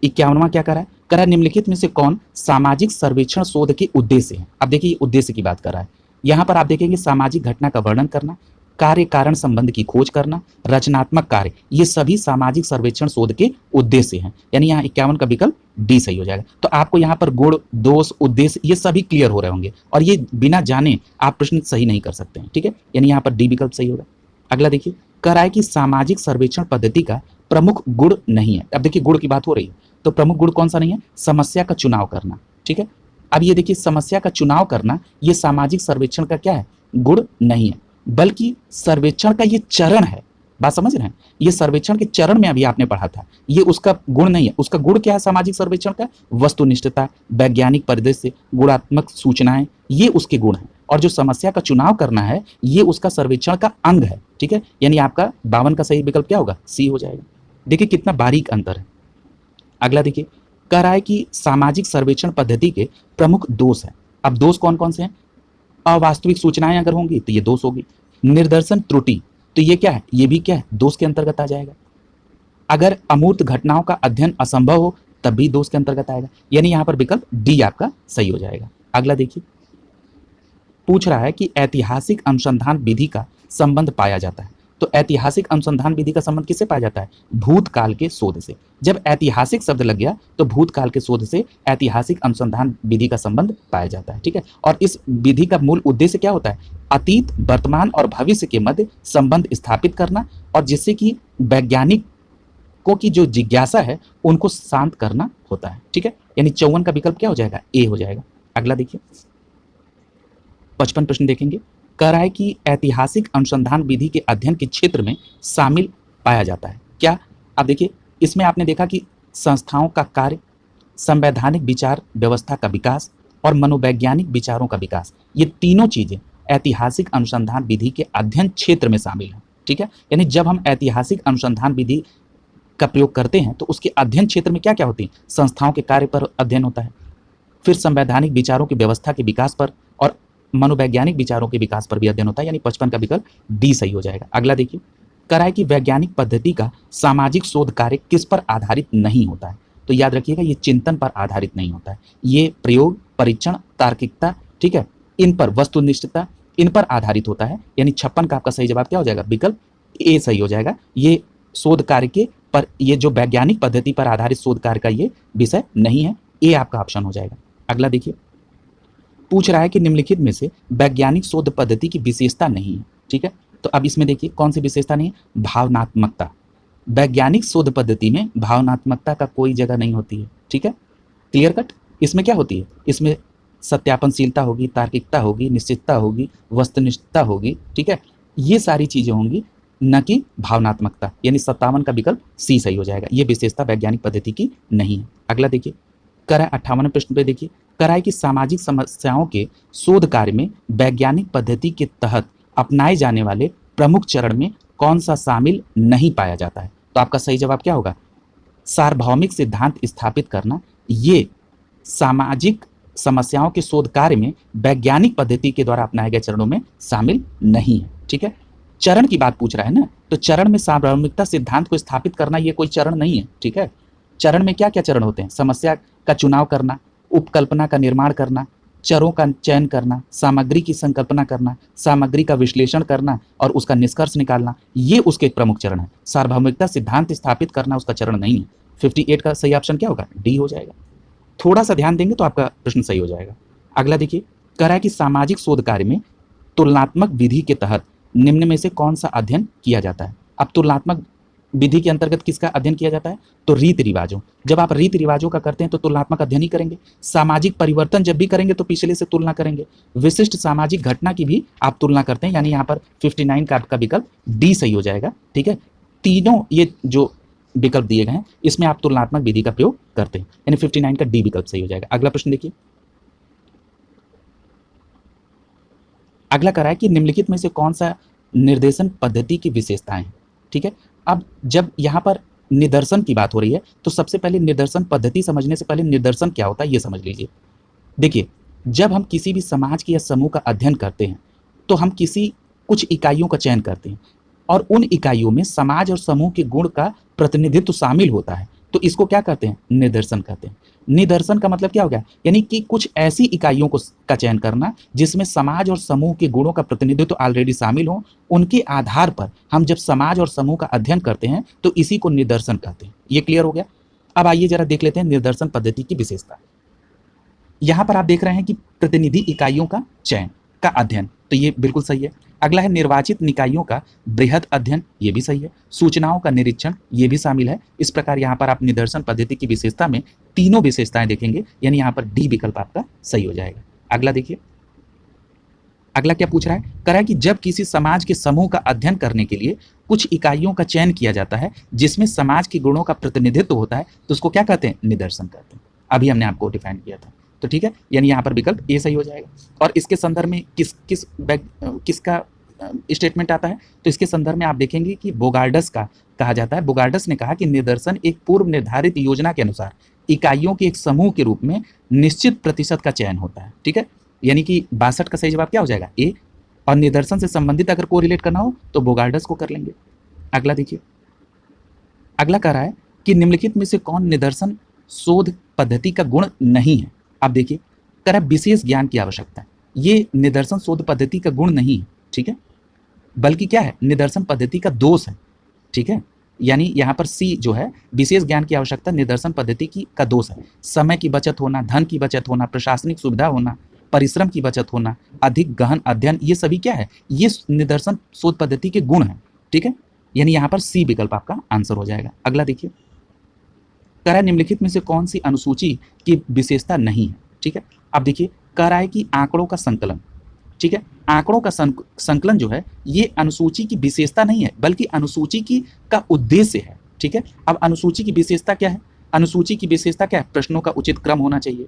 51वां क्या करा है? करा निम्नलिखित में से कौन सामाजिक सर्वेक्षण शोध के उद्देश्य है? अब देखिए उद्देश्य की बात कर रहा है। यहां पर आप देखेंगे सामाजिक घटना का वर्णन करना, कार्य कारण संबंध की खोज करना, रचनात्मक कार्य, ये सभी सामाजिक सर्वेक्षण शोध के उद्देश्य हैं। यानी यहाँ 51 का विकल्प डी सही हो जाएगा। तो आपको यहाँ पर गुण, दोष, उद्देश्य ये सभी क्लियर हो रहे होंगे और ये बिना जाने आप प्रश्न सही नहीं कर सकते हैं। ठीक है, यानी यहाँ पर डी विकल्प सही होगा। अगला देखिए, कह रहा है कि सामाजिक सर्वेक्षण पद्धति का प्रमुख गुण नहीं है। अब देखिए गुण की बात हो रही है, तो प्रमुख गुण कौन सा नहीं है? समस्या का चुनाव करना। ठीक है, अब ये देखिए समस्या का चुनाव करना, ये सामाजिक सर्वेक्षण का क्या है? गुण नहीं है, बल्कि सर्वेक्षण का ये चरण है। बात समझ रहे हैं? ये सर्वेक्षण के चरण में अभी आपने पढ़ा था, ये उसका गुण नहीं है। उसका गुण क्या है सामाजिक सर्वेक्षण का? वस्तुनिष्ठता, वैज्ञानिक परिदृश्य, गुणात्मक सूचनाएं, ये उसके गुण हैं। और जो समस्या का चुनाव करना है, ये उसका सर्वेक्षण का अंग है। ठीक है, यानी आपका 52 का सही विकल्प क्या होगा? सी हो जाएगा। देखिए कितना बारीक अंतर है। अगला देखिए, कह रहा है कि सामाजिक सर्वेक्षण पद्धति के प्रमुख दोष है। अब दोष कौन कौन से हैं? अवास्तविक सूचनाएं अगर होंगी तो ये दोष होगी। निर्दर्शन त्रुटि, तो ये क्या है? ये भी क्या है? दोष के अंतर्गत आ जाएगा। अगर अमूर्त घटनाओं का अध्ययन असंभव हो तब भी दोष के अंतर्गत आएगा। यानी यहां पर विकल्प डी आपका सही हो जाएगा। अगला देखिए, पूछ रहा है कि ऐतिहासिक अनुसंधान विधि का संबंध पाया जाता है। तो ऐतिहासिक अनुसंधान विधि का संबंध किससे पाया जाता है? भूतकाल के शोध से। जब ऐतिहासिक शब्द लग गया तो भूतकाल के शोध से ऐतिहासिक अनुसंधान विधि का संबंध पाया जाता है। ठीक है, और इस विधि का मूल उद्देश्य क्या होता है? अतीत, वर्तमान और भविष्य के मध्य संबंध स्थापित करना, और जिससे कि वैज्ञानिकों की जो जिज्ञासा है उनको शांत करना होता है। ठीक है, यानी 54 का विकल्प क्या हो जाएगा? ए हो जाएगा। अगला देखिए 55 प्रश्न देखेंगे। कह रहा है कि ऐतिहासिक अनुसंधान विधि के अध्ययन के क्षेत्र में शामिल पाया जाता है क्या? अब देखिए इसमें आपने देखा कि संस्थाओं का कार्य, संवैधानिक विचार व्यवस्था का विकास और मनोवैज्ञानिक विचारों का विकास, ये तीनों चीजें ऐतिहासिक अनुसंधान विधि के अध्ययन क्षेत्र में शामिल हैं। ठीक है, यानी जब हम ऐतिहासिक अनुसंधान विधि का प्रयोग करते हैं तो उसके अध्ययन क्षेत्र में क्या क्या होती है? संस्थाओं के कार्य पर अध्ययन होता है, फिर संवैधानिक विचारों की व्यवस्था के विकास पर और मनोवैज्ञानिक विचारों के विकास पर भी अध्ययन होता है। यानी 55 का विकल्प डी सही हो जाएगा। अगला देखिए, कह रहा है कि वैज्ञानिक पद्धति का सामाजिक शोध कार्य किस पर आधारित नहीं होता है? तो याद रखिएगा ये चिंतन पर आधारित नहीं होता है, ये प्रयोग, परीक्षण, तार्किकता, ठीक है, इन पर, वस्तुनिष्ठता, इन पर आधारित होता है। यानी 56 का आपका सही जवाब क्या हो जाएगा? विकल्प ए सही हो जाएगा। ये शोध कार्य के पर, ये जो वैज्ञानिक पद्धति पर आधारित शोध कार्य का ये विषय नहीं है, ए आपका ऑप्शन हो जाएगा। अगला देखिए, पूछ रहा है कि निम्नलिखित में से वैज्ञानिक शोध पद्धति की विशेषता नहीं है। ठीक है, तो अब इसमें देखिए कौन सी विशेषता नहीं है? भावनात्मकता। वैज्ञानिक शोध पद्धति में भावनात्मकता का कोई जगह नहीं होती है। ठीक है, क्लियर कट। इसमें क्या होती है? इसमें सत्यापनशीलता होगी, तार्किकता होगी, निश्चितता होगी, वस्तुनिष्ठता होगी। ठीक है, ये सारी चीजें होंगी, न कि भावनात्मकता। यानी 57 का विकल्प सी सही हो जाएगा। ये विशेषता वैज्ञानिक पद्धति की नहीं है। अगला देखिए, करा 58 प्रश्न पे देखिए, करा है कि सामाजिक समस्याओं के शोध कार्य में वैज्ञानिक पद्धति के तहत अपनाए जाने वाले प्रमुख चरण में कौन सा शामिल नहीं पाया जाता है? तो आपका सही जवाब क्या होगा? सार्वभौमिक सिद्धांत स्थापित करना, ये सामाजिक समस्याओं के शोध कार्य में वैज्ञानिक पद्धति के द्वारा अपनाए गए चरणों में शामिल नहीं है। ठीक है, चरण की बात पूछ रहा है ना, तो चरण में सार्वभौमिकता सिद्धांत को स्थापित करना ये कोई चरण नहीं है। ठीक है, चरण में क्या क्या चरण होते हैं? समस्या का चुनाव करना, उपकल्पना का निर्माण करना, चरों का चयन करना, सामग्री की संकल्पना करना, सामग्री का विश्लेषण करना और उसका निष्कर्ष निकालना, ये उसके प्रमुख चरण है। सार्वभौमिकता सिद्धांत स्थापित करना उसका चरण नहीं है। 58 का सही ऑप्शन क्या होगा? डी हो जाएगा। थोड़ा सा ध्यान देंगे तो आपका प्रश्न सही हो जाएगा। अगला देखिए, कह रहा है कि सामाजिक शोध कार्य में तुलनात्मक विधि के तहत निम्न में से कौन सा अध्ययन किया जाता है? अब तुलनात्मक विधि के अंतर्गत किसका अध्ययन किया जाता है? तो रीति रिवाजों। जब आप रीति रिवाजों का करते हैं तो तुलनात्मक अध्ययन ही करेंगे। सामाजिक परिवर्तन जब भी करेंगे तो पिछले से तुलना करेंगे। विशिष्ट सामाजिक घटना की भी आप तुलना करते हैं, यानी यहाँ पर 59 का आपका विकल्प डी सही हो जाएगा। ठीक है, तीनों ये जो विकल्प दिए गए हैं इसमें आप तुलनात्मक विधि का प्रयोग करते हैं, यानी 59 का डी विकल्प सही हो जाएगा। अगला प्रश्न देखिए, अगला कह रहा है कि निम्नलिखित में से कौन सा निर्देशन पद्धति की विशेषताएं हैं। ठीक है, अब जब यहाँ पर निदर्शन की बात हो रही है तो सबसे पहले निदर्शन पद्धति समझने से पहले निदर्शन क्या होता है ये समझ लीजिए। देखिए, जब हम किसी भी समाज के या समूह का अध्ययन करते हैं तो हम किसी कुछ इकाइयों का चयन करते हैं और उन इकाइयों में समाज और समूह के गुण का प्रतिनिधित्व शामिल होता है, तो इसको क्या कहते हैं? निदर्शन कहते हैं। निदर्शन का मतलब क्या हो गया? यानी कि कुछ ऐसी इकाइयों को का चयन करना जिसमें समाज और समूह के गुणों का प्रतिनिधित्व ऑलरेडी शामिल हो, उनके आधार पर हम जब समाज और समूह का अध्ययन करते हैं तो इसी को निदर्शन कहते हैं। ये क्लियर हो गया? अब आइए जरा देख लेते हैं निदर्शन पद्धति की विशेषता। यहाँ पर आप देख रहे हैं कि प्रतिनिधि इकाइयों का चयन का अध्ययन, तो ये बिल्कुल सही है। अगला है निर्वाचित निकायों का बृहद अध्ययन, ये भी सही है। सूचनाओं का निरीक्षण, ये भी शामिल है। इस प्रकार यहाँ पर आप निदर्शन पद्धति की विशेषता में तीनों विशेषताएं देखेंगे, यानी यहाँ पर डी विकल्प आपका सही हो जाएगा। अगला देखिए, अगला क्या पूछ रहा है? कह रहा है कि जब किसी समाज के समूह का अध्ययन करने के लिए कुछ इकाइयों का चयन किया जाता है जिसमें समाज के गुणों का प्रतिनिधित्व होता है तो उसको क्या कहते हैं? निदर्शन कहते हैं। अभी हमने आपको डिफाइन किया था, तो ठीक है, यानी यहाँ पर विकल्प ए सही हो जाएगा। और इसके संदर्भ में किसका स्टेटमेंट आता है? तो इसके संदर्भ में आप देखेंगे कि बोगार्डस का कहा जाता है। बोगार्डस ने कहा कि निदर्शन एक पूर्व निर्धारित योजना के अनुसार इकाइयों के एक समूह के रूप में निश्चित प्रतिशत का चयन होता है। ठीक है, यानी कि 62 का सही जवाब क्या हो जाएगा? ए। और निदर्शन से संबंधित अगर कोरिलेट करना हो तो बोगार्डस को कर लेंगे। अगला देखिए, अगला कह रहा है कि निम्नलिखित में से कौन निदर्शन शोध पद्धति का गुण नहीं है? अब देखिए, कह रहा है विशेष ज्ञान की आवश्यकता है, ये निदर्शन शोध पद्धति का गुण नहीं है। ठीक है, बल्कि क्या है? निदर्शन पद्धति का दोष है। ठीक है, यानी यहाँ पर सी जो है विशेष ज्ञान की आवश्यकता निदर्शन पद्धति की का दोष है। समय की बचत होना, धन की बचत होना, प्रशासनिक सुविधा होना, परिश्रम की बचत होना, अधिक गहन अध्ययन, ये सभी क्या है? ये निदर्शन शोध पद्धति के गुण है। ठीक है, यानी यहाँ पर सी विकल्प आपका आंसर हो जाएगा। अगला देखिए, कह रहा है निम्नलिखित में से कौन सी अनुसूची की विशेषता नहीं है? ठीक है, अब देखिए, कह रहा है कि आंकड़ों का संकलन। ठीक है, आंकड़ों का संकलन जो है ये अनुसूची की विशेषता नहीं है बल्कि अनुसूची की का उद्देश्य है। ठीक है, अब अनुसूची की विशेषता क्या है? अनुसूची की विशेषता क्या है? प्रश्नों का उचित क्रम होना चाहिए,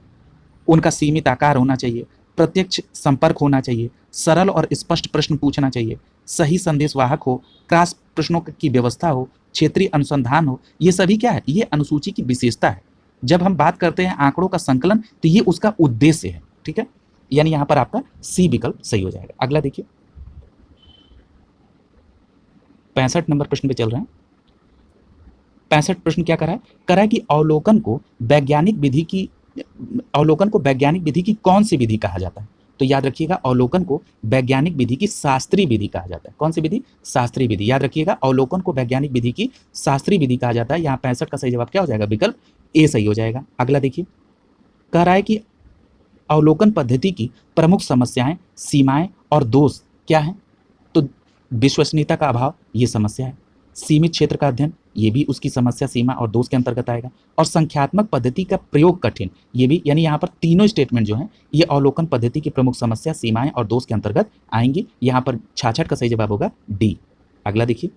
उनका सीमित आकार होना चाहिए, प्रत्यक्ष संपर्क होना चाहिए, सरल और स्पष्ट प्रश्न पूछना चाहिए, सही संदेशवाहक हो, क्रॉस प्रश्नों की व्यवस्था हो, क्षेत्रीय अनुसंधान हो। ये सभी क्या है? ये अनुसूची की विशेषता है। जब हम बात करते हैं आंकड़ों का संकलन तो ये उसका उद्देश्य है। ठीक है, यानी यहां पर आपका सी विकल्प सही हो जाएगा। अगला देखिए, 65 नंबर प्रश्न पे चल रहे हैं। 65 प्रश्न क्या कर रहा है? कह रहा है कि अवलोकन को वैज्ञानिक विधि की कौन सी विधि कहा जाता है? तो याद रखिएगा, अवलोकन को वैज्ञानिक विधि की शास्त्रीय विधि कहा जाता है। कौन सी विधि? शास्त्रीय विधि। याद रखिएगा, अवलोकन को वैज्ञानिक विधि की शास्त्रीय विधि कहा जाता है। यहाँ 65 का सही जवाब क्या हो जाएगा? विकल्प ए सही हो जाएगा। अगला देखिए, कह रहा है कि अवलोकन पद्धति की प्रमुख समस्याएं, सीमाएं और दोष क्या हैं? तो विश्वसनीयता का अभाव ये समस्या है। सीमित क्षेत्र का अध्ययन, ये भी उसकी समस्या, सीमा और दोष के अंतर्गत आएगा। और संख्यात्मक पद्धति का प्रयोग कठिन, ये भी, यानी यहाँ पर तीनों स्टेटमेंट जो हैं ये अवलोकन पद्धति की प्रमुख समस्या, सीमाएं और दोष के अंतर्गत आएंगी। यहाँ पर 66 का सही जवाब होगा डी। अगला देखिए,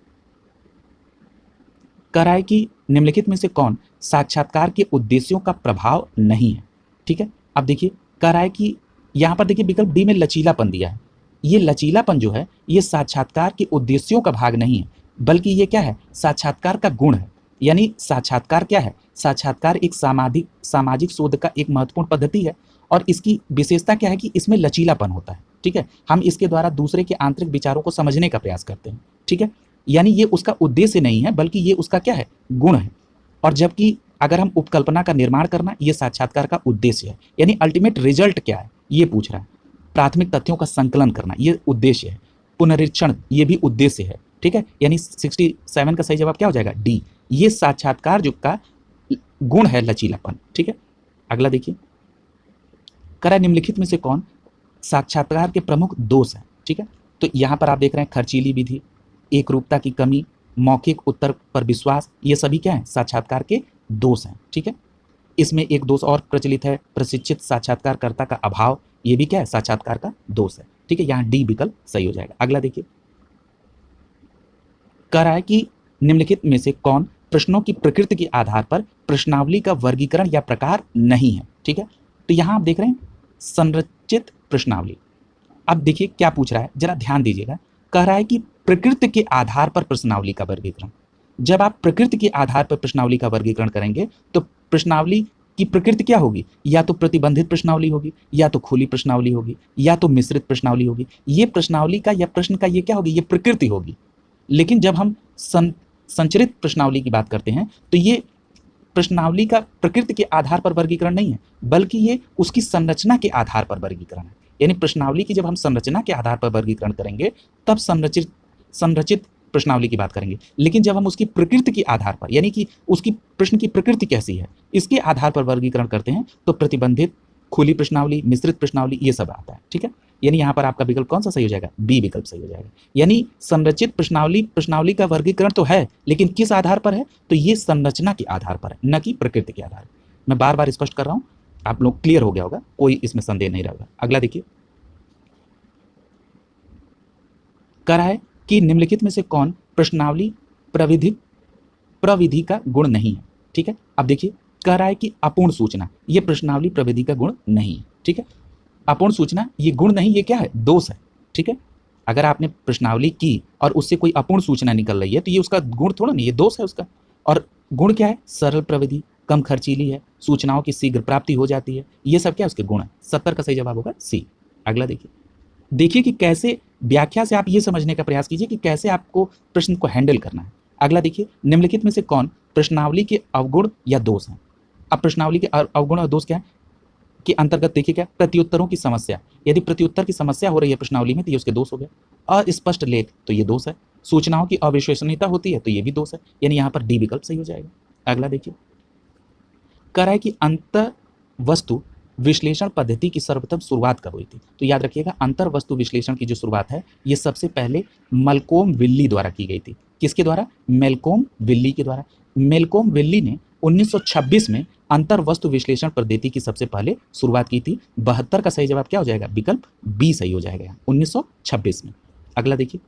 कह रहा है कि निम्नलिखित में से कौन साक्षात्कार के उद्देश्यों का प्रभाव नहीं है? ठीक है, अब देखिए, कह रहा है कि यहाँ पर देखिए विकल्प डी में लचीलापन दिया है। ये लचीलापन जो है ये साक्षात्कार के उद्देश्यों का भाग नहीं है बल्कि ये क्या है? साक्षात्कार का गुण है। यानी साक्षात्कार क्या है? साक्षात्कार एक सामाजिक शोध का एक महत्वपूर्ण पद्धति है और इसकी विशेषता क्या है कि इसमें लचीलापन होता है। ठीक है, हम इसके द्वारा दूसरे के आंतरिक विचारों को समझने का प्रयास करते हैं। ठीक है, यानी ये उसका उद्देश्य नहीं है बल्कि ये उसका क्या है? गुण है। और जबकि अगर हम उपकल्पना का निर्माण करना, ये साक्षात्कार का उद्देश्य है। यानी अल्टीमेट रिजल्ट क्या है ये पूछ रहा है। प्राथमिक तथ्यों का संकलन करना ये उद्देश्य है। पुनरीक्षण ये भी उद्देश्य है। ठीक है, यानी 67 का सही जवाब क्या हो जाएगा? डी। ये साक्षात्कार जो का गुण है लचीलापन। ठीक है, अगला देखिए, कह रहा है निम्नलिखित में से कौन साक्षात्कार के प्रमुख दोष है? ठीक है, तो यहाँ पर आप देख रहे हैं खर्चीली विधि, एकरूपता की कमी, मौखिक उत्तर पर विश्वास, ये सभी क्या है, साक्षात्कार के दोष हैं। ठीक है, इसमें एक दोष और प्रचलित है, प्रशिक्षित साक्षात्कारकर्ता का अभाव, ये भी क्या है, साक्षात्कार का दोष है। ठीक है, यहाँ डी विकल्प सही हो जाएगा। अगला देखिए, कह रहा है कि निम्नलिखित में से कौन प्रश्नों की प्रकृति के आधार पर प्रश्नावली का वर्गीकरण या प्रकार नहीं है। ठीक है, तो यहाँ आप देख रहे हैं संरचित प्रश्नावली। अब देखिए क्या पूछ रहा है, जरा ध्यान दीजिएगा। कह रहा है कि प्रकृति के आधार पर प्रश्नावली का वर्गीकरण। जब आप प्रकृति के आधार पर प्रश्नावली का वर्गीकरण करेंगे तो प्रश्नावली की प्रकृति क्या होगी, या तो प्रतिबंधित प्रश्नावली होगी, या तो खुली प्रश्नावली होगी, या तो मिश्रित प्रश्नावली होगी। ये प्रश्नावली का या प्रश्न का ये क्या होगी, ये प्रकृति होगी। लेकिन जब हम संचरित प्रश्नावली की बात करते हैं तो ये प्रश्नावली का प्रकृति के आधार पर वर्गीकरण नहीं है, बल्कि ये उसकी संरचना के आधार पर वर्गीकरण है। यानी प्रश्नावली की जब हम संरचना के आधार पर वर्गीकरण करेंगे तब संरचित प्रश्नावली की बात करेंगे। लेकिन जब हम उसकी प्रकृति के आधार पर, यानी कि उसकी प्रश्न की प्रकृति कैसी है, इसके आधार पर वर्गीकरण करते हैं तो प्रतिबंधित, खुली प्रश्नावली, मिश्रित प्रश्नावली, ये सब आता है। ठीक है, यानी यहाँ पर आपका विकल्प कौन सा सही हो जाएगा, बी विकल्प सही हो जाएगा। यानी संरचित प्रश्नावली का वर्गीकरण तो है, लेकिन किस आधार पर है, तो ये संरचना के आधार पर है, न कि प्रकृति के आधार। मैं बार बार स्पष्ट कर रहा हूँ, आप लोग क्लियर हो गया होगा, कोई इसमें संदेह नहीं रहेगा। अगला देखिए, कह रहा है कि निम्नलिखित में से कौन प्रश्नावली प्रविधि का गुण नहीं है। ठीक है, अब देखिए कह रहा है कि अपूर्ण सूचना ये प्रश्नावली प्रविधि का गुण नहीं है। ठीक है, अपूर्ण सूचना ये गुण नहीं, ये क्या है, दोष है। ठीक है, अगर आपने प्रश्नावली की और उससे कोई अपूर्ण सूचना निकल रही है तो ये उसका गुण थोड़ा नहीं, ये दोष है उसका। और गुण क्या है, सरल प्रविधि, कम खर्चीली है, सूचनाओं की शीघ्र प्राप्ति हो जाती है, ये सब क्या उसके गुण है। 70 का सही जवाब होगा सी। अगला देखिए कि कैसे व्याख्या से आप ये समझने का प्रयास कीजिए कि कैसे आपको प्रश्न को हैंडल करना है। अगला देखिए, निम्नलिखित में से कौन प्रश्नावली के अवगुण या दोष हैं। अब प्रश्नावली के अवगुण और दोष क्या है के अंतर्गत देखिए क्या, प्रत्युत्तरों की समस्या, यदि प्रत्युत्तर की समस्या हो रही है प्रश्नावली में तो ये उसके दोष हो गया। अस्पष्ट लेख तो ये दोष है। सूचनाओं की अविश्वसनीयता होती है तो ये भी दोष है, यानी यहाँ पर डी विकल्प सही हो जाएगा। अगला देखिए, कह रहा है कि अंतर वस्तु विश्लेषण पद्धति की सर्वप्रथम शुरुआत कब हुई थी। तो याद रखिएगा, अंतर वस्तु विश्लेषण की जो शुरुआत है ये सबसे पहले मलकोम विल्ली द्वारा की गई थी। किसके द्वारा, मेलकोम विल्ली के द्वारा। मेलकोम विल्ली ने 1926 में अंतर वस्तु विश्लेषण पद्धति की सबसे पहले शुरुआत की थी। 72 का सही जवाब क्या हो जाएगा, विकल्प बी सही हो जाएगा, 1926 में। अगला देखिए,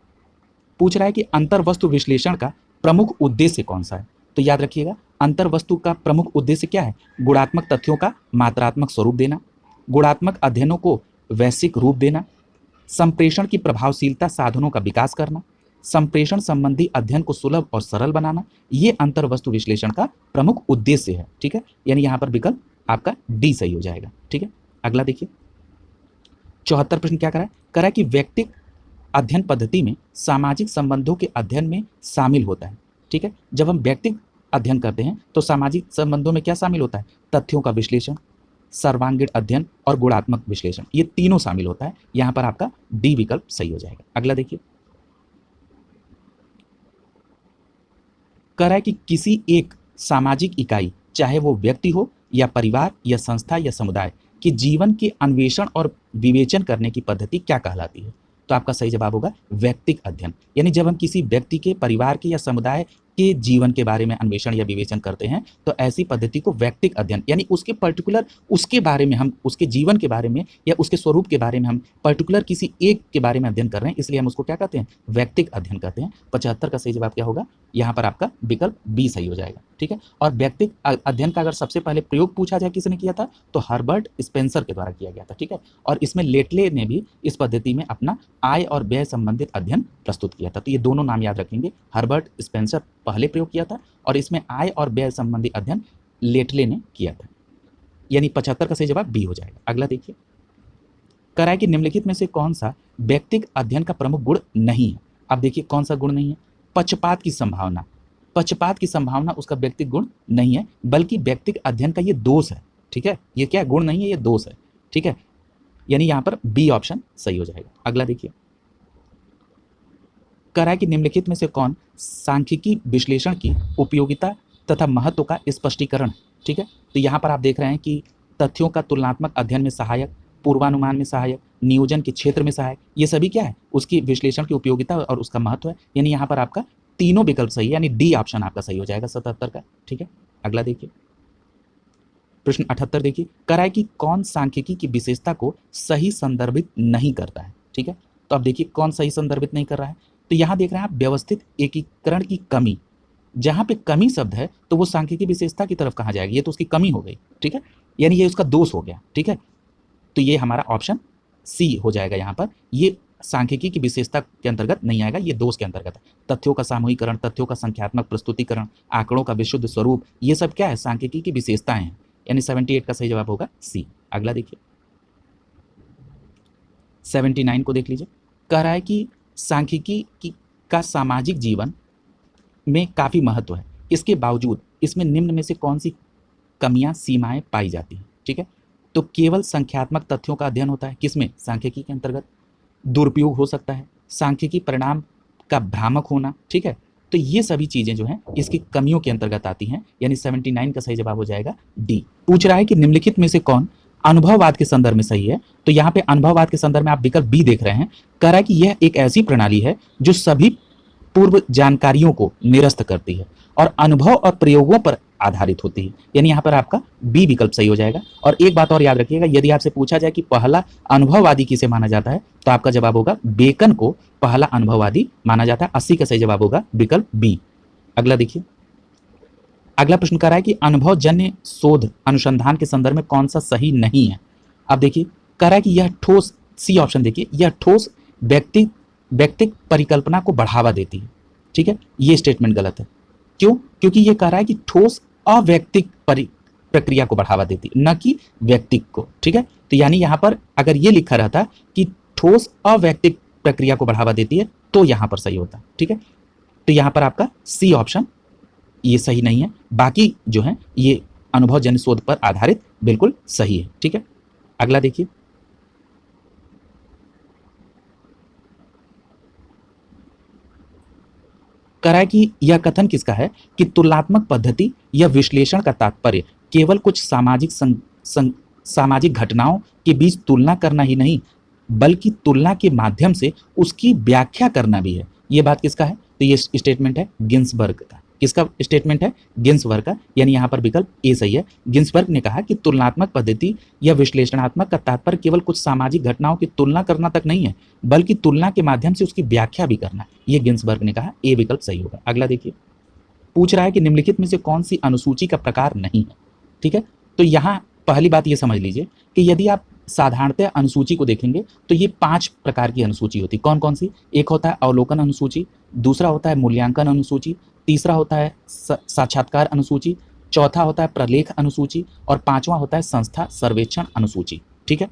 पूछ रहा है कि अंतर वस्तु विश्लेषण का प्रमुख उद्देश्य कौन सा है। तो याद रखिएगा, अंतर वस्तु का प्रमुख उद्देश्य क्या है, गुणात्मक तथ्यों का मात्रात्मक स्वरूप देना, गुणात्मक अध्ययनों को वैश्विक रूप देना, संप्रेषण की प्रभावशीलता साधनों का विकास करना, संप्रेषण संबंधी अध्ययन को सुलभ और सरल बनाना, ये अंतर वस्तु विश्लेषण का प्रमुख उद्देश्य है। ठीक है, यानी यहाँ पर विकल्प आपका डी सही हो जाएगा। ठीक है, अगला देखिए, 74 प्रश्न क्या करा है, करा कि व्यक्तिक अध्ययन पद्धति में सामाजिक संबंधों के अध्ययन में शामिल होता है। ठीक है, जब हम व्यक्तिक अध्ययन करते हैं तो सामाजिक संबंधों में क्या शामिल होता है, तथ्यों का विश्लेषण, सर्वांगीण अध्ययन और गुणात्मक विश्लेषण, ये तीनों शामिल होता है। यहाँ पर आपका डी विकल्प सही हो जाएगा। अगला देखिए, कह रहा है कि किसी एक सामाजिक इकाई, चाहे वो व्यक्ति हो या परिवार या संस्था या समुदाय, के जीवन के अन्वेषण और विवेचन करने की पद्धति क्या कहलाती है। तो आपका सही जवाब होगा व्यक्तिक अध्ययन। यानी जब हम किसी व्यक्ति के, परिवार के या समुदाय के जीवन के बारे में अन्वेषण या विवेचन करते हैं तो ऐसी पद्धति को व्यक्तिक अध्ययन, यानी उसके पर्टिकुलर, उसके बारे में हम, उसके जीवन के बारे में या उसके स्वरूप के बारे में हम पर्टिकुलर किसी एक के बारे में अध्ययन कर रहे हैं, इसलिए हम उसको क्या कहते हैं, व्यक्तिक अध्ययन कहते हैं। 75 का सही जवाब क्या होगा, यहाँ पर आपका विकल्प बी सही हो जाएगा। ठीक है, और व्यक्तिक अध्ययन का अगर सबसे पहले प्रयोग पूछा जाए किसने किया था तो हर्बर्ट स्पेंसर के द्वारा किया गया था। ठीक है, और इसमें लेटले ने भी इस पद्धति में अपना आय और व्यय संबंधित अध्ययन प्रस्तुत किया था। तो ये दोनों नाम याद रखेंगे, हर्बर्ट स्पेंसर पहले प्रयोग किया था और इसमें आय और व्यय संबंधी अध्ययन लेटले ने किया था, यानी 75 का सही जवाब बी हो जाएगा। अगला देखिए, कह रहा है कि निम्नलिखित में से कौन सा व्यक्तिक अध्ययन का प्रमुख गुण नहीं है। अब देखिए कौन सा गुण नहीं है, पक्षपात की संभावना। पक्षपात की संभावना उसका व्यक्तिक गुण नहीं है, बल्कि व्यक्तिक अध्ययन का ये दोष है। ठीक है, ये क्या गुण नहीं है, ये दोष है। ठीक है, यानी यहाँ पर बी ऑप्शन सही हो जाएगा। अगला देखिए, कह रहा है कि निम्नलिखित में से कौन सांख्यिकी विश्लेषण की उपयोगिता तथा महत्व का स्पष्टीकरण है। ठीक है, तो यहाँ पर आप देख रहे हैं कि तथ्यों का तुलनात्मक अध्ययन में सहायक, पूर्वानुमान में सहायक, नियोजन के क्षेत्र में सहायक, ये सभी क्या है, उसकी विश्लेषण की उपयोगिता और उसका महत्व है। यानी यहाँ पर आपका तीनों विकल्प सही है, यानी डी ऑप्शन आपका सही हो जाएगा 77 का। ठीक है, अगला देखिए प्रश्न 78 देखिए, कराए कि कौन सांख्यिकी की विशेषता को सही संदर्भित नहीं करता है। ठीक है, तो अब देखिए कौन सही संदर्भित नहीं कर रहा है, तो यहाँ देख रहे हैं आप व्यवस्थित एकीकरण की कमी। जहाँ पे कमी शब्द है तो वो सांख्यिकी विशेषता की तरफ कहाँ जाएगी, ये तो उसकी कमी हो गई। ठीक है, यानी ये उसका दोष हो गया। ठीक है, तो ये हमारा ऑप्शन सी हो जाएगा यहाँ पर, ये सांख्यिकी की विशेषता के अंतर्गत नहीं आएगा, ये दोष के अंतर्गत है। तथ्यों का सामूहिकरण, तथ्यों का संख्यात्मक प्रस्तुतिकरण, आंकड़ों का विशुद्ध स्वरूप, ये सब क्या है, सांख्यिकी की विशेषताएं हैं, यानी 78 का सही जवाब होगा सी। अगला देखिए 79 को देख लीजिए, कह रहा है कि सांख्यिकी का सामाजिक जीवन में काफ़ी महत्व है, इसके बावजूद इसमें निम्न में से कौन सी कमियां सीमाएं पाई जाती हैं। ठीक है, तो केवल संख्यात्मक तथ्यों का अध्ययन होता है, किसमें, सांख्यिकी के अंतर्गत। दुरुपयोग हो सकता है, सांख्यिकी परिणाम का भ्रामक होना। ठीक है, तो ये सभी चीजें जो हैं इसकी कमियों के अंतर्गत आती हैं, यानी 79 का सही जवाब हो जाएगा डी। पूछ रहा है कि निम्नलिखित में से कौन अनुभववाद के संदर्भ में सही है, तो यहाँ पे अनुभववाद के संदर्भ में आप विकल्प बी देख रहे हैं। कह रहा है कि यह एक ऐसी प्रणाली है जो सभी पूर्व जानकारियों को निरस्त करती है और अनुभव और प्रयोगों पर आधारित होती है, यानी यहाँ पर आपका बी विकल्प सही हो जाएगा। और एक बात और याद रखिएगा, यदि आपसे पूछा जाए कि पहला अनुभववादी किसे माना जाता है, तो आपका जवाब होगा बेकन को पहला अनुभववादी माना जाता है। 80 का सही जवाब होगा विकल्प बी। अगला देखिए, अगला प्रश्न कह रहा है कि अनुभवजन्य शोध अनुसंधान के संदर्भ में कौन सा सही नहीं है। अब देखिए कह रहा है कि यह ठोस, सी ऑप्शन देखिए, यह ठोस व्यक्तिक परिकल्पना को बढ़ावा देती है। ठीक है, ये स्टेटमेंट गलत है। क्यों? क्योंकि ये कह रहा है कि ठोस अव्यक्तिक प्रक्रिया को बढ़ावा देती है, न कि व्यक्तिक को। ठीक है, तो यानी यहां पर अगर ये लिखा रहता कि ठोस अव्यक्तिक प्रक्रिया को बढ़ावा देती है तो यहां पर सही होता। ठीक है, तो यहां पर आपका सी ऑप्शन ये सही नहीं है, बाकी जो है ये अनुभवजन्य शोध पर आधारित बिल्कुल सही है। ठीक है, अगला देखिए, कह रहा है कि यह कथन किसका है कि तुलनात्मक पद्धति या विश्लेषण का तात्पर्य केवल कुछ सामाजिक घटनाओं के बीच तुलना करना ही नहीं, बल्कि तुलना के माध्यम से उसकी व्याख्या करना भी है। ये बात किसका है, तो ये स्टेटमेंट है गिन्सबर्ग का। किसका स्टेटमेंट है, गिन्सबर्ग का, यानी यहाँ पर विकल्प ए सही है। गिन्सबर्ग ने कहा कि तुलनात्मक पद्धति या विश्लेषणात्मक का तात्पर्य केवल कुछ सामाजिक घटनाओं की तुलना करना तक नहीं है, बल्कि तुलना के माध्यम से उसकी व्याख्या भी करना है। ये गिन्सबर्ग ने कहा, ए विकल्प सही होगा। अगला देखिए, पूछ रहा है कि निम्नलिखित में से कौन सी अनुसूची का प्रकार नहीं है। ठीक है, तो यहाँ पहली बात ये समझ लीजिए कि यदि आप साधारणतः अनुसूची को देखेंगे तो ये 5 प्रकार की अनुसूची होती। कौन कौन सी? एक होता है अवलोकन अनुसूची, दूसरा होता है मूल्यांकन अनुसूची, तीसरा होता है साक्षात्कार अनुसूची, चौथा होता है प्रलेख अनुसूची और पांचवा होता है संस्था सर्वेक्षण अनुसूची। ठीक है,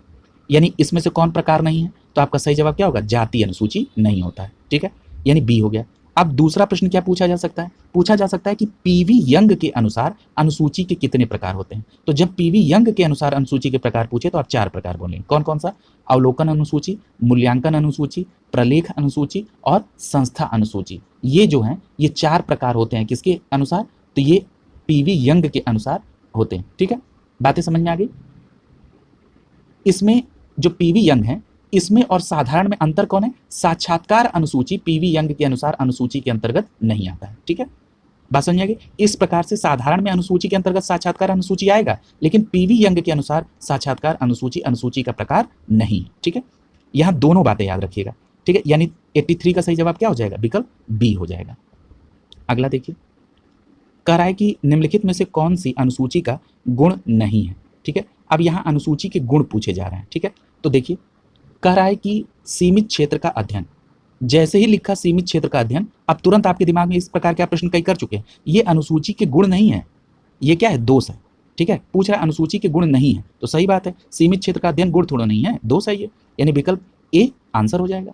यानी इसमें से कौन प्रकार नहीं है, तो आपका सही जवाब क्या होगा, जाति अनुसूची नहीं होता है। ठीक है, यानी बी हो गया। अब दूसरा प्रश्न क्या पूछा जा सकता है, पूछा जा सकता है कि पीवी यंग के अनुसार अनुसूची के कितने प्रकार होते हैं। तो जब पीवी यंग के अनुसार अनुसूची के प्रकार पूछे तो आप 4 प्रकार बोलेंगे। कौन कौन सा? अवलोकन अनुसूची, मूल्यांकन अनुसूची, प्रलेख अनुसूची और संस्था अनुसूची। ये जो हैं ये 4 प्रकार होते हैं किसके अनुसार, तो ये पीवी यंग के अनुसार होते हैं। ठीक है, बातें समझ में आ गई। इसमें जो पीवी यंग है इसमें और साधारण में अंतर कौन है, साक्षात्कार अनुसूची पीवी यंग के अनुसार अनुसूची के अंतर्गत नहीं आता है। ठीक है, बात समझ आ गई। इस प्रकार से साधारण में अनुसूची के अंतर्गत साक्षात्कार अनुसूची आएगा, लेकिन पीवी यंग के अनुसार साक्षात्कार अनुसूची अनुसूची का प्रकार नहीं। ठीक है, यहां दोनों बातें याद रखिएगा। ठीक है, यानी 83 का सही जवाब क्या हो जाएगा, विकल्प बी हो जाएगा। अगला देखिए, कह रहा है कि निम्नलिखित में से कौन सी अनुसूची का गुण नहीं है। ठीक है, अब यहां अनुसूची के गुण पूछे जा रहे हैं। ठीक है, तो देखिए कह रहा है कि सीमित क्षेत्र का अध्ययन। जैसे ही लिखा सीमित क्षेत्र का अध्ययन, अब तुरंत आपके दिमाग में इस प्रकार के प्रश्न कई कर चुके हैं। ये अनुसूची के गुण नहीं है, ये क्या है, दोष है। ठीक है, पूछ रहा है अनुसूची के गुण नहीं है, तो सही बात है, सीमित क्षेत्र का अध्ययन गुण थोड़ा नहीं है, दोष है ये, यानी विकल्प ए आंसर हो जाएगा।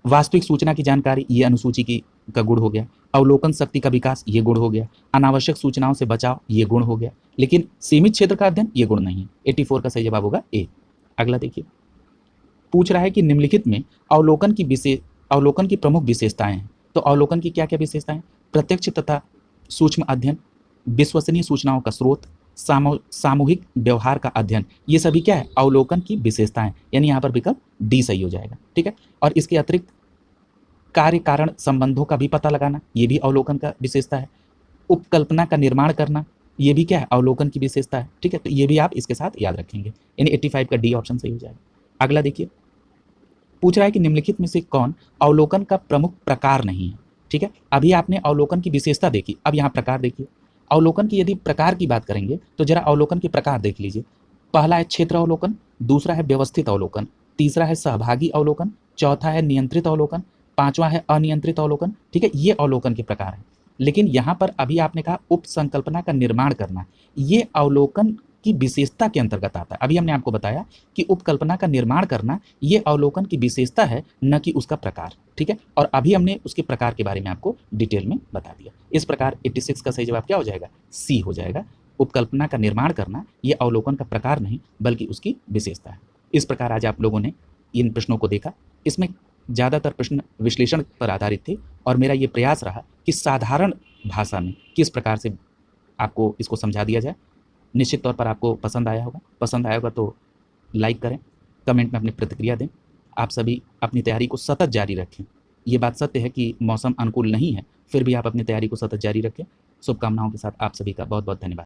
वास्तविक सूचना की जानकारी, ये अनुसूची की का गुण हो गया। अवलोकन शक्ति का विकास, ये गुण हो गया। अनावश्यक सूचनाओं से बचाव, ये गुण हो गया। लेकिन सीमित क्षेत्र का अध्ययन, ये गुण नहीं है। 84 का सही जवाब होगा ए। अगला देखिए, पूछ रहा है कि निम्नलिखित में अवलोकन की प्रमुख विशेषताएं हैं। तो अवलोकन की क्या क्या विशेषताएं? प्रत्यक्ष तथा सूक्ष्म अध्ययन, विश्वसनीय सूचनाओं का स्रोत, सामूहिक व्यवहार का अध्ययन, ये सभी क्या है, अवलोकन की विशेषताएं, यानी यहाँ पर विकल्प डी सही हो जाएगा। ठीक है, और इसके अतिरिक्त कार्य कारण संबंधों का भी पता लगाना, ये भी अवलोकन का विशेषता है। उपकल्पना का निर्माण करना, ये भी क्या है, अवलोकन की विशेषता है। ठीक है, तो ये भी आप इसके साथ याद रखेंगे। यानी 85 का डी ऑप्शन सही हो जाएगा। अगला देखिए, पूछ रहा है कि निम्नलिखित में से कौन अवलोकन का प्रमुख प्रकार नहीं है। ठीक है, अभी आपने अवलोकन की विशेषता देखी, अब यहाँ प्रकार देखिए। अवलोकन की यदि प्रकार की बात करेंगे तो जरा अवलोकन के प्रकार देख लीजिए। पहला है क्षेत्र अवलोकन, दूसरा है व्यवस्थित अवलोकन, तीसरा है सहभागी अवलोकन, चौथा है नियंत्रित अवलोकन, पांचवा है अनियंत्रित अवलोकन। ठीक है, ये अवलोकन के प्रकार हैं। लेकिन यहाँ पर अभी आपने कहा उपसंकल्पना का निर्माण करना, ये अवलोकन की विशेषता के अंतर्गत आता है। अभी हमने आपको बताया कि उपकल्पना का निर्माण करना ये अवलोकन की विशेषता है, न कि उसका प्रकार। ठीक है, और अभी हमने उसके प्रकार के बारे में आपको डिटेल में बता दिया। इस प्रकार 86 का सही जवाब क्या हो जाएगा, सी हो जाएगा। उपकल्पना का निर्माण करना ये अवलोकन का प्रकार नहीं बल्कि उसकी विशेषता है। इस प्रकार आज आप लोगों ने इन प्रश्नों को देखा। इसमें ज़्यादातर प्रश्न विश्लेषण पर आधारित थे और मेरा ये प्रयास रहा कि साधारण भाषा में किस प्रकार से आपको इसको समझा दिया जाए। निश्चित तौर पर आपको पसंद आया होगा। पसंद आया होगा तो लाइक करें, कमेंट में अपनी प्रतिक्रिया दें। आप सभी अपनी तैयारी को सतत जारी रखें। ये बात सत्य है कि मौसम अनुकूल नहीं है, फिर भी आप अपनी तैयारी को सतत जारी रखें। शुभकामनाओं के साथ आप सभी का बहुत बहुत धन्यवाद।